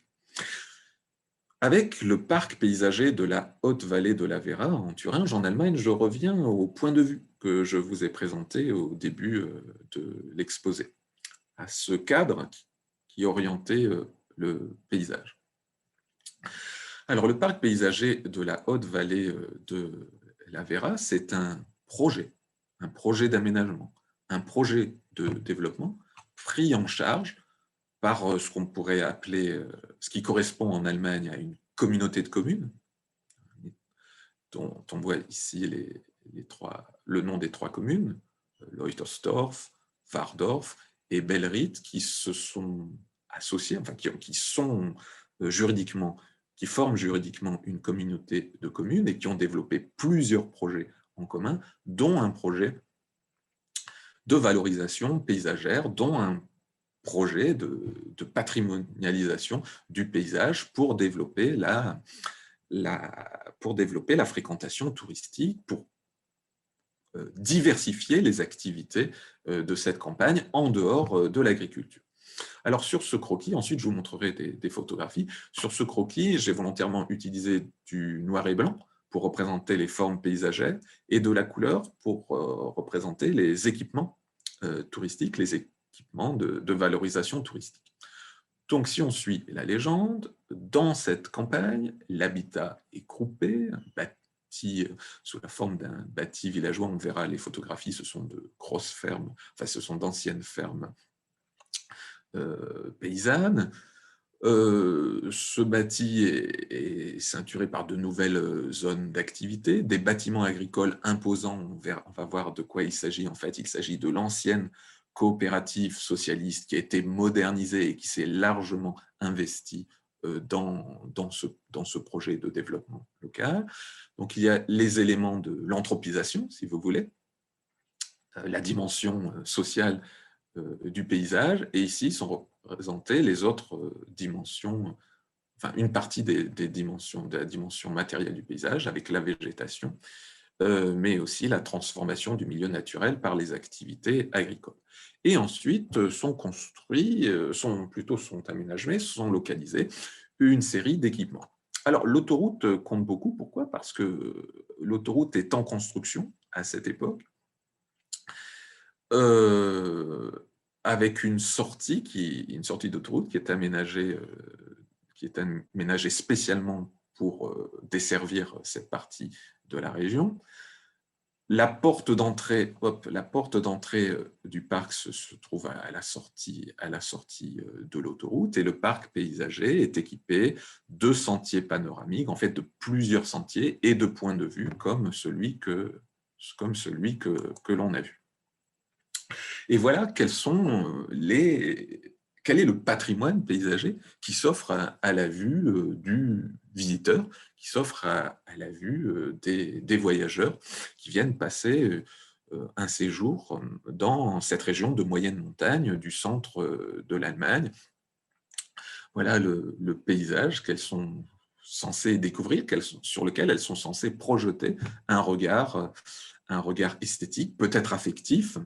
Avec le parc paysager de la Haute-Vallée de la Werra en Thuringe, en Allemagne, je reviens au point de vue que je vous ai présenté au début de l'exposé, à ce cadre qui orientait le paysage. Alors, le parc paysager de la Haute-Vallée de la Werra, c'est un projet d'aménagement, un projet de développement pris en charge par ce qu'on pourrait appeler, ce qui correspond en Allemagne à une communauté de communes, dont on voit ici le nom des trois communes, Leutersdorf, Wardorf et Bellried, qui se sont associés, enfin qui forment juridiquement une communauté de communes et qui ont développé plusieurs projets en commun, dont un projet de valorisation paysagère, dont un projet de patrimonialisation du paysage pour développer la fréquentation touristique, pour diversifier les activités de cette campagne en dehors de l'agriculture. Alors sur ce croquis, ensuite je vous montrerai des photographies. Sur ce croquis, j'ai volontairement utilisé du noir et blanc pour représenter les formes paysagères et de la couleur pour représenter les équipements touristiques, les équipements de valorisation touristique. Donc, si on suit la légende, dans cette campagne, l'habitat est groupé, bâti sous la forme d'un bâti villageois. On verra les photographies, ce sont de grosses fermes, enfin, ce sont d'anciennes fermes paysannes. Ce bâti est ceinturé par de nouvelles zones d'activité, des bâtiments agricoles imposants. On va voir de quoi il s'agit. En fait, il s'agit de l'ancienne coopérative socialiste qui a été modernisée et qui s'est largement investie dans ce projet de développement local. Donc, il y a les éléments de l'anthropisation, si vous voulez, la dimension sociale du paysage, et ici sont représentées les autres dimensions, enfin une partie des dimensions, de la dimension matérielle du paysage avec la végétation, mais aussi la transformation du milieu naturel par les activités agricoles. Et ensuite sont construits, sont aménagés, sont localisés une série d'équipements. Alors l'autoroute compte beaucoup, pourquoi? Parce que l'autoroute est en construction à cette époque, avec une sortie d'autoroute qui est aménagée spécialement pour desservir cette partie de la région. La porte d'entrée du parc se trouve à la sortie de l'autoroute, et le parc paysager est équipé de sentiers panoramiques, en fait de plusieurs sentiers et de points de vue comme celui que l'on a vu. Et voilà quel est le patrimoine paysager qui s'offre à la vue du visiteur, qui s'offre à la vue des voyageurs qui viennent passer un séjour dans cette région de moyenne montagne du centre de l'Allemagne. Voilà le paysage qu'elles sont censées découvrir, sur lequel elles sont censées projeter un regard esthétique, peut-être affectif,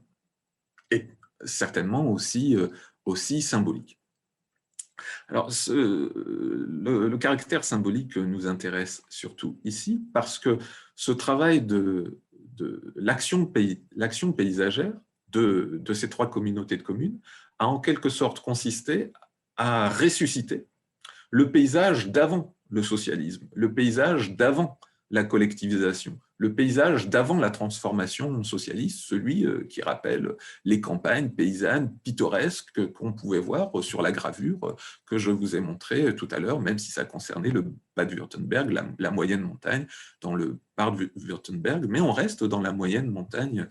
et certainement aussi symbolique. Alors, le caractère symbolique nous intéresse surtout ici parce que ce travail de l'action paysagère de ces trois communautés de communes a en quelque sorte consisté à ressusciter le paysage d'avant le socialisme, le paysage d'avant la collectivisation, le paysage d'avant la transformation socialiste, celui qui rappelle les campagnes paysannes pittoresques qu'on pouvait voir sur la gravure que je vous ai montrée tout à l'heure, même si ça concernait le Bade-Wurtemberg, la moyenne montagne dans le Bade-Wurtemberg, mais on reste dans la moyenne montagne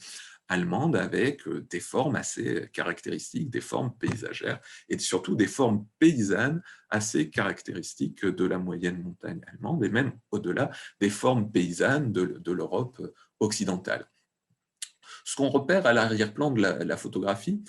allemande avec des formes assez caractéristiques, des formes paysagères et surtout des formes paysannes assez caractéristiques de la moyenne montagne allemande et même au-delà des formes paysannes de l'Europe occidentale. Ce qu'on repère à l'arrière-plan de la photographie,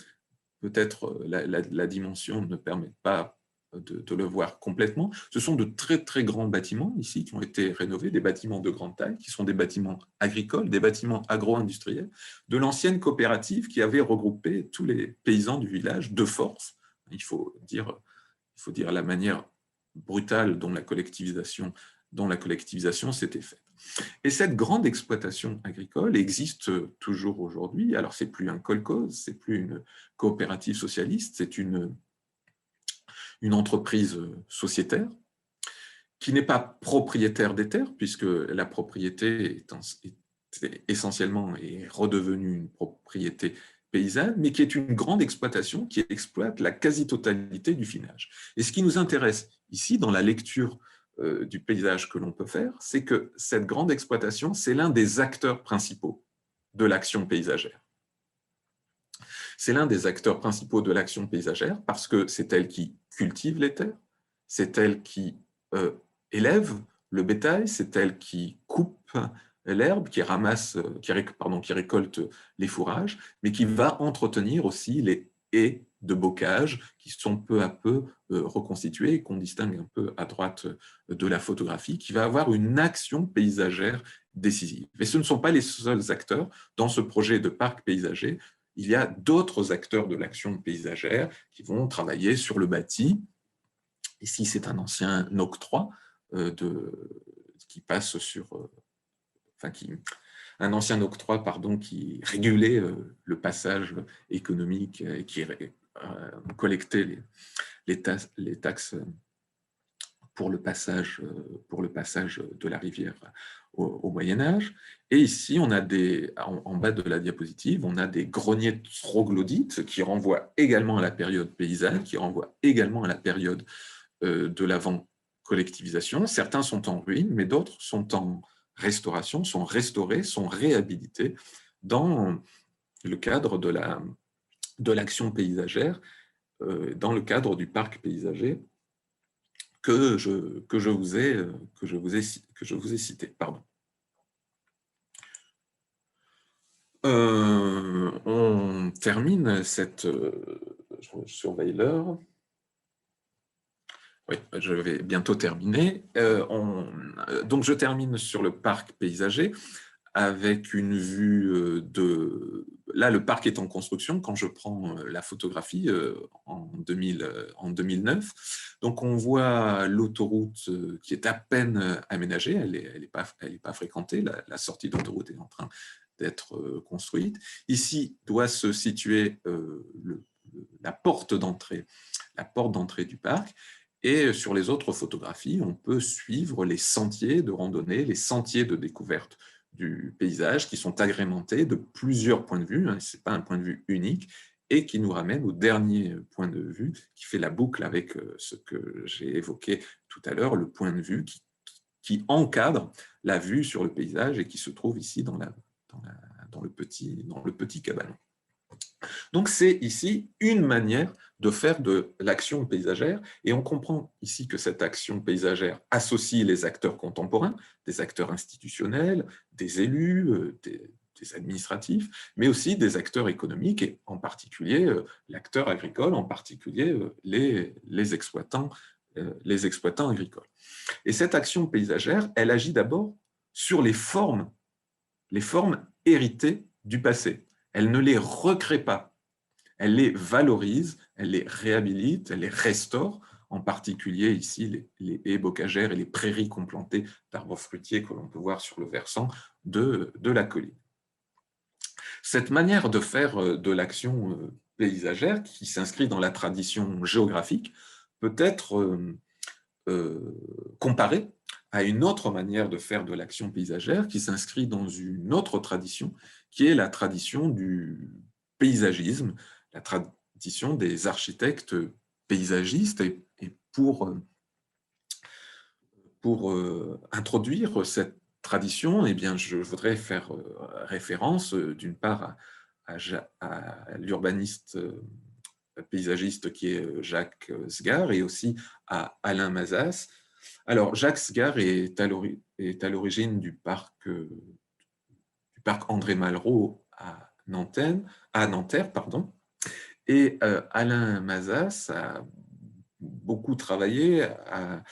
peut-être la dimension ne permet pas de le voir complètement. Ce sont de très très grands bâtiments ici qui ont été rénovés, des bâtiments de grande taille, qui sont des bâtiments agricoles, des bâtiments agro-industriels, de l'ancienne coopérative qui avait regroupé tous les paysans du village de force. Il faut dire la manière brutale dont la collectivisation s'était faite. Et cette grande exploitation agricole existe toujours aujourd'hui. Alors, c'est plus un kolkhoz, c'est plus une coopérative socialiste, c'est une entreprise sociétaire qui n'est pas propriétaire des terres, puisque la propriété est essentiellement redevenue une propriété paysanne, mais qui est une grande exploitation qui exploite la quasi-totalité du finage. Et ce qui nous intéresse ici, dans la lecture du paysage que l'on peut faire, c'est que cette grande exploitation, c'est l'un des acteurs principaux de l'action paysagère. C'est l'un des acteurs principaux de l'action paysagère parce que c'est elle qui cultive les terres, c'est elle qui élève le bétail, c'est elle qui coupe l'herbe, qui récolte les fourrages, mais qui va entretenir aussi les haies de bocage qui sont peu à peu reconstituées et qu'on distingue un peu à droite de la photographie, qui va avoir une action paysagère décisive. Et ce ne sont pas les seuls acteurs dans ce projet de parc paysager. il y a d'autres acteurs de l'action paysagère qui vont travailler sur le bâti. Ici, c'est un ancien octroi qui passe sur... un ancien octroi, pardon, qui régulait le passage économique et qui collectait les taxes pour le passage de la rivière au Moyen-Âge. Et ici, on a en bas de la diapositive, on a des greniers troglodytes qui renvoient également à la période paysanne, qui renvoient également à la période de l'avant-collectivisation. Certains sont en ruine, mais d'autres sont en restauration, sont restaurés, sont réhabilités dans le cadre de l'action paysagère, dans le cadre du parc paysager que je vous ai cité. Pardon. On termine cette... je surveille l'heure. Oui, je vais bientôt terminer. Donc, je termine sur le parc paysager avec une vue de... Là, le parc est en construction quand je prends la photographie en 2009. Donc, on voit l'autoroute qui est à peine aménagée. Elle n'est pas fréquentée. La sortie d'autoroute est en train d'être construite. Ici doit se situer la porte d'entrée du parc. Et sur les autres photographies, on peut suivre les sentiers de randonnée, les sentiers de découverte du paysage qui sont agrémentés de plusieurs points de vue, hein, ce n'est pas un point de vue unique, et qui nous ramène au dernier point de vue qui fait la boucle avec ce que j'ai évoqué tout à l'heure, le point de vue qui encadre la vue sur le paysage et qui se trouve ici dans le petit cabanon. Donc c'est ici une manière de faire de l'action paysagère, et on comprend ici que cette action paysagère associe les acteurs contemporains, des acteurs institutionnels, des élus, des administratifs, mais aussi des acteurs économiques, et en particulier l'acteur agricole, en particulier les exploitants agricoles. Et cette action paysagère, elle agit d'abord sur les formes héritées du passé. Elle ne les recrée pas. Elle les valorise, elle les réhabilite, elle les restaure, en particulier ici les haies bocagères et les prairies complantées d'arbres fruitiers que l'on peut voir sur le versant de la colline. Cette manière de faire de l'action paysagère, qui s'inscrit dans la tradition géographique, peut être comparée à une autre manière de faire de l'action paysagère qui s'inscrit dans une autre tradition, qui est la tradition du paysagisme, la tradition des architectes paysagistes. Et pour introduire cette tradition, eh bien, je voudrais faire référence d'une part à l'urbaniste paysagiste qui est Jacques Sgard, et aussi à Alain Mazas. Alors, Jacques Sgard est à l'origine du parc André Malraux à Nanterre, pardon. Et Alain Mazas a beaucoup travaillé à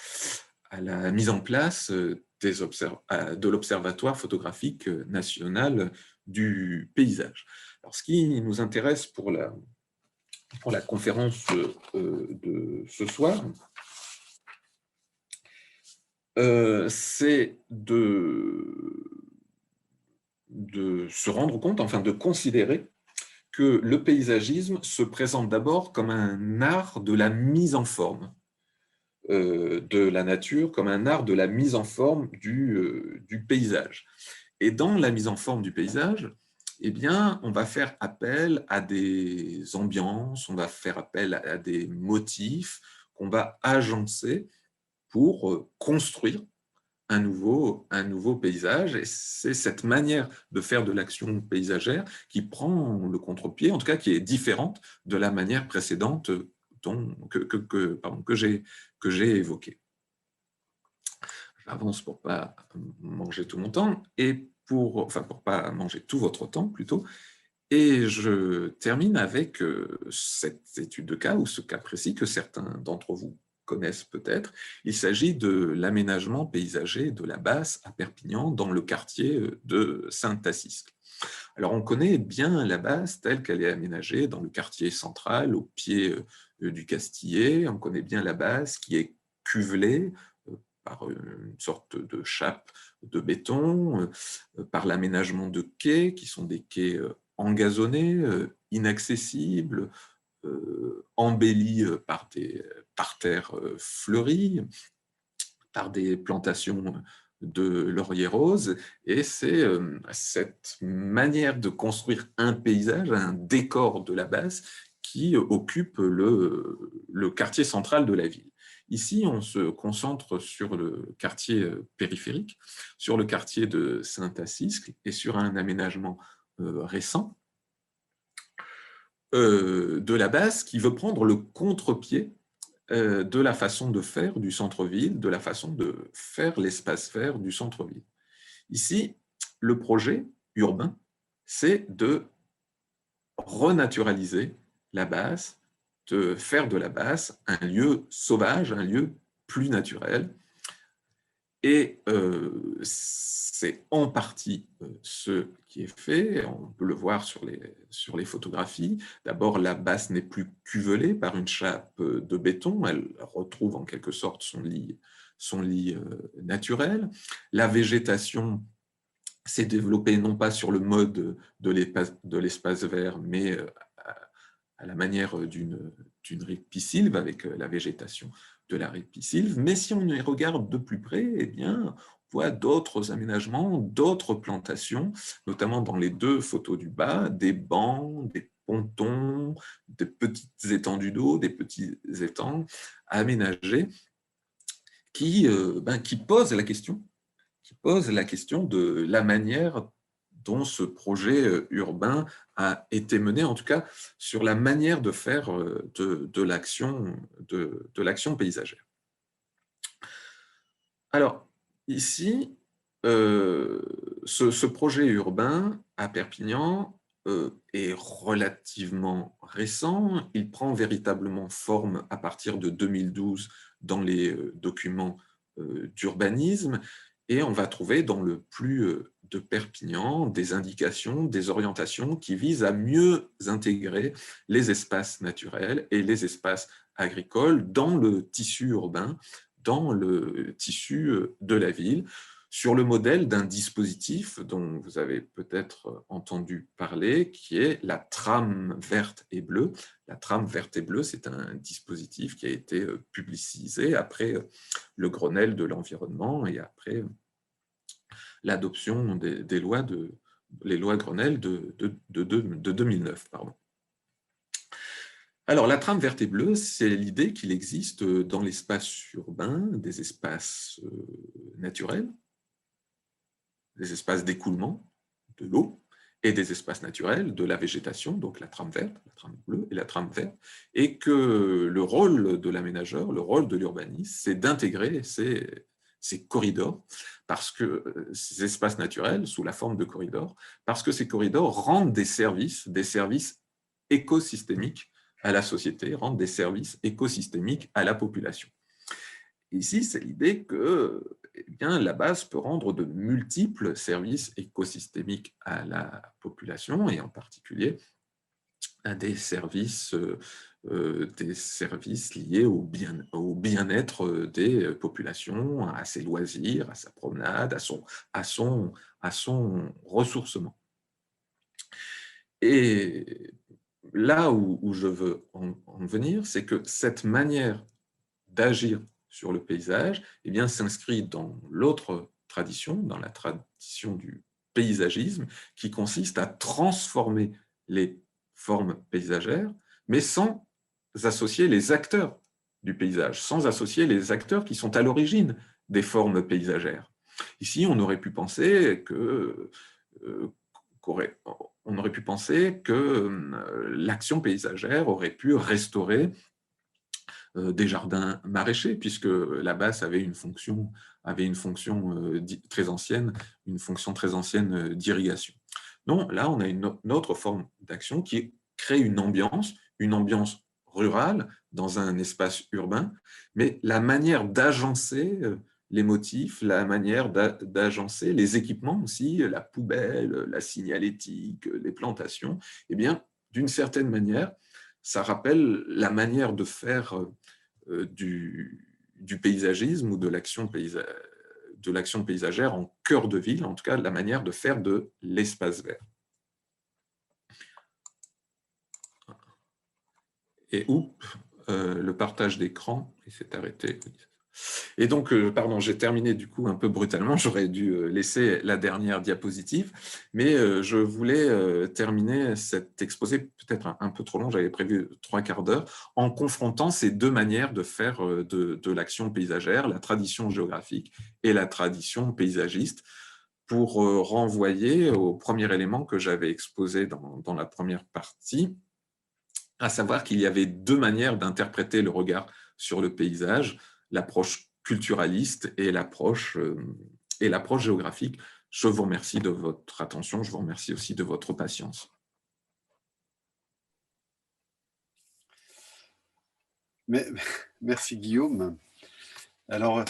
la mise en place de l'Observatoire photographique national du paysage. Alors, ce qui nous intéresse pour la conférence de ce soir, c'est de se rendre compte, enfin de considérer que le paysagisme se présente d'abord comme un art de la mise en forme de la nature, comme un art de la mise en forme du paysage. Et dans la mise en forme du paysage, eh bien, on va faire appel à des ambiances, on va faire appel à des motifs qu'on va agencer pour construire un nouveau paysage. Et c'est cette manière de faire de l'action paysagère qui prend le contre-pied, en tout cas qui est différente de la manière précédente que j'ai évoquée. J'avance pour ne pas manger tout mon temps, et pour pas manger tout votre temps plutôt. Et je termine avec cette étude de cas, ou ce cas précis que certains d'entre vous connaissent peut-être. Il s'agit de l'aménagement paysager de la Basse à Perpignan, dans le quartier de Saint-Aciscle. Alors, on connaît bien la Basse telle qu'elle est aménagée dans le quartier central, au pied du Castillet. On connaît bien la Basse qui est cuvelée par une sorte de chape de béton, par l'aménagement de quais, qui sont des quais engazonnés, inaccessibles, embellis par des parterres fleuris, par des plantations de laurier rose, et c'est cette manière de construire un paysage, un décor de la Basse, qui occupe le quartier central de la ville. Ici, on se concentre sur le quartier périphérique, sur le quartier de Saint-Assisque et sur un aménagement récent de la Basse qui veut prendre le contre-pied de la façon de faire du centre-ville, de la façon de faire l'espace vert du centre-ville. Ici, le projet urbain, c'est de renaturaliser la Basse, de faire de la Basse un lieu sauvage, un lieu plus naturel. Et c'est en partie ce qui est fait, on peut le voir sur les photographies. D'abord, la Basse n'est plus cuvelée par une chape de béton, elle retrouve en quelque sorte son lit naturel. La végétation s'est développée non pas sur le mode de l'espace vert, mais à la manière d'une ripisylve, avec la végétation de la ripisylve. Mais si on y regarde de plus près, eh bien, on voit d'autres aménagements, d'autres plantations, notamment dans les deux photos du bas, des bancs, des pontons, des petites étendues d'eau, des petits étangs aménagés qui posent la question de la manière dont ce projet urbain a été mené, en tout cas sur la manière de faire de l'action paysagère. Alors, ici, ce projet urbain à Perpignan est relativement récent. Il prend véritablement forme à partir de 2012 dans les documents d'urbanisme, et on va trouver dans le PLU de Perpignan des indications, des orientations qui visent à mieux intégrer les espaces naturels et les espaces agricoles dans le tissu urbain, dans le tissu de la ville, sur le modèle d'un dispositif dont vous avez peut-être entendu parler, qui est la trame verte et bleue. La trame verte et bleue, c'est un dispositif qui a été publicisé après le Grenelle de l'environnement et après l'adoption des lois les lois Grenelle de 2009. Pardon. Alors, la trame verte et bleue, c'est l'idée qu'il existe dans l'espace urbain des espaces naturels, des espaces d'écoulement de l'eau, et des espaces naturels, de la végétation, donc la trame verte, la trame bleue et la trame verte, et que le rôle de l'aménageur, le rôle de l'urbaniste, c'est d'intégrer ces corridors, parce que ces espaces naturels, sous la forme de corridors, parce que ces corridors rendent des services écosystémiques à la société, rendent des services écosystémiques à la population. Ici, c'est l'idée que la Basse peut rendre de multiples services écosystémiques à la population, et en particulier à des services liés au bien-être des populations, à ses loisirs, à sa promenade, à son ressourcement. Et là où je veux en venir, c'est que cette manière d'agir sur le paysage s'inscrit dans l'autre tradition, dans la tradition du paysagisme, qui consiste à transformer les formes paysagères, mais sans associer les acteurs du paysage, sans associer les acteurs qui sont à l'origine des formes paysagères. Ici, on aurait pu penser que l'action paysagère aurait pu restaurer des jardins maraîchers, puisque la Basse avait une fonction très ancienne, d'irrigation. Non, là, on a une autre forme d'action qui crée une ambiance rurale dans un espace urbain, mais la manière d'agencer les motifs, la manière d'agencer, les équipements aussi, la poubelle, la signalétique, les plantations, eh bien, d'une certaine manière, ça rappelle la manière de faire du paysagisme ou de l'action paysagère en cœur de ville, en tout cas la manière de faire de l'espace vert. Et le partage d'écran, il s'est arrêté. Et donc, pardon, j'ai terminé du coup un peu brutalement, j'aurais dû laisser la dernière diapositive, mais je voulais terminer cet exposé peut-être un peu trop long, j'avais prévu 3/4 d'heure, en confrontant ces deux manières de faire de l'action paysagère, la tradition géographique et la tradition paysagiste, pour renvoyer au premier élément que j'avais exposé dans la première partie, à savoir qu'il y avait deux manières d'interpréter le regard sur le paysage, l'approche culturaliste et l'approche géographique. Je vous remercie de votre attention, je vous remercie aussi de votre patience. Merci Guillaume. Alors,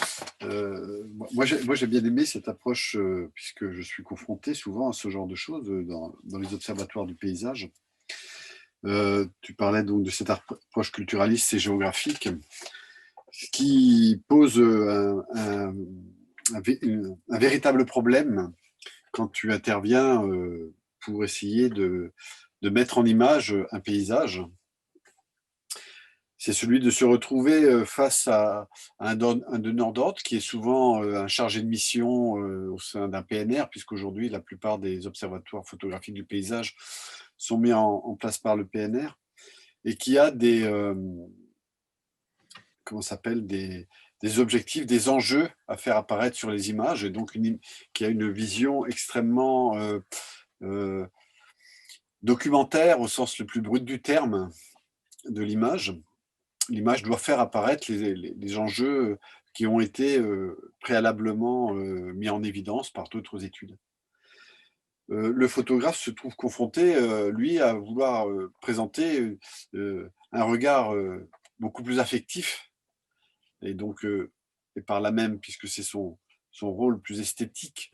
moi j'ai bien aimé cette approche, puisque je suis confronté souvent à ce genre de choses dans les observatoires du paysage. Tu parlais donc de cette approche culturaliste et géographique qui pose un véritable problème quand tu interviens pour essayer de mettre en image un paysage. C'est celui de se retrouver face à un donneur d'ordre qui est souvent un chargé de mission au sein d'un PNR, puisqu'aujourd'hui, la plupart des observatoires photographiques du paysage sont mis en place par le PNR, et qui a comment s'appelle, des objectifs, des enjeux à faire apparaître sur les images, et donc qui a une vision extrêmement documentaire au sens le plus brut du terme de l'image. L'image doit faire apparaître les enjeux qui ont été préalablement mis en évidence par d'autres études. Le photographe se trouve confronté, lui, à vouloir présenter un regard beaucoup plus affectif, et donc, et par là même, puisque c'est son rôle plus esthétique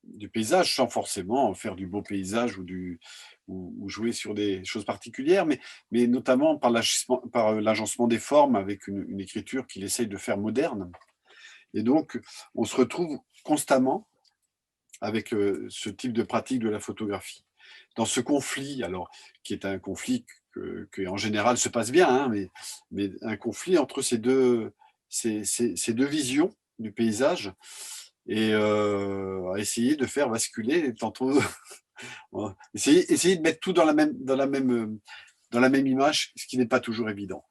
du paysage, sans forcément faire du beau paysage ou jouer sur des choses particulières, mais notamment par l'agencement des formes avec une écriture qu'il essaye de faire moderne. Et donc, on se retrouve constamment avec ce type de pratique de la photographie. Dans ce conflit, alors, qui est un conflit qui en général se passe bien, hein, mais un conflit entre ces deux visions du paysage, et à essayer de faire basculer tantôt, essayer de mettre tout dans la même image, ce qui n'est pas toujours évident.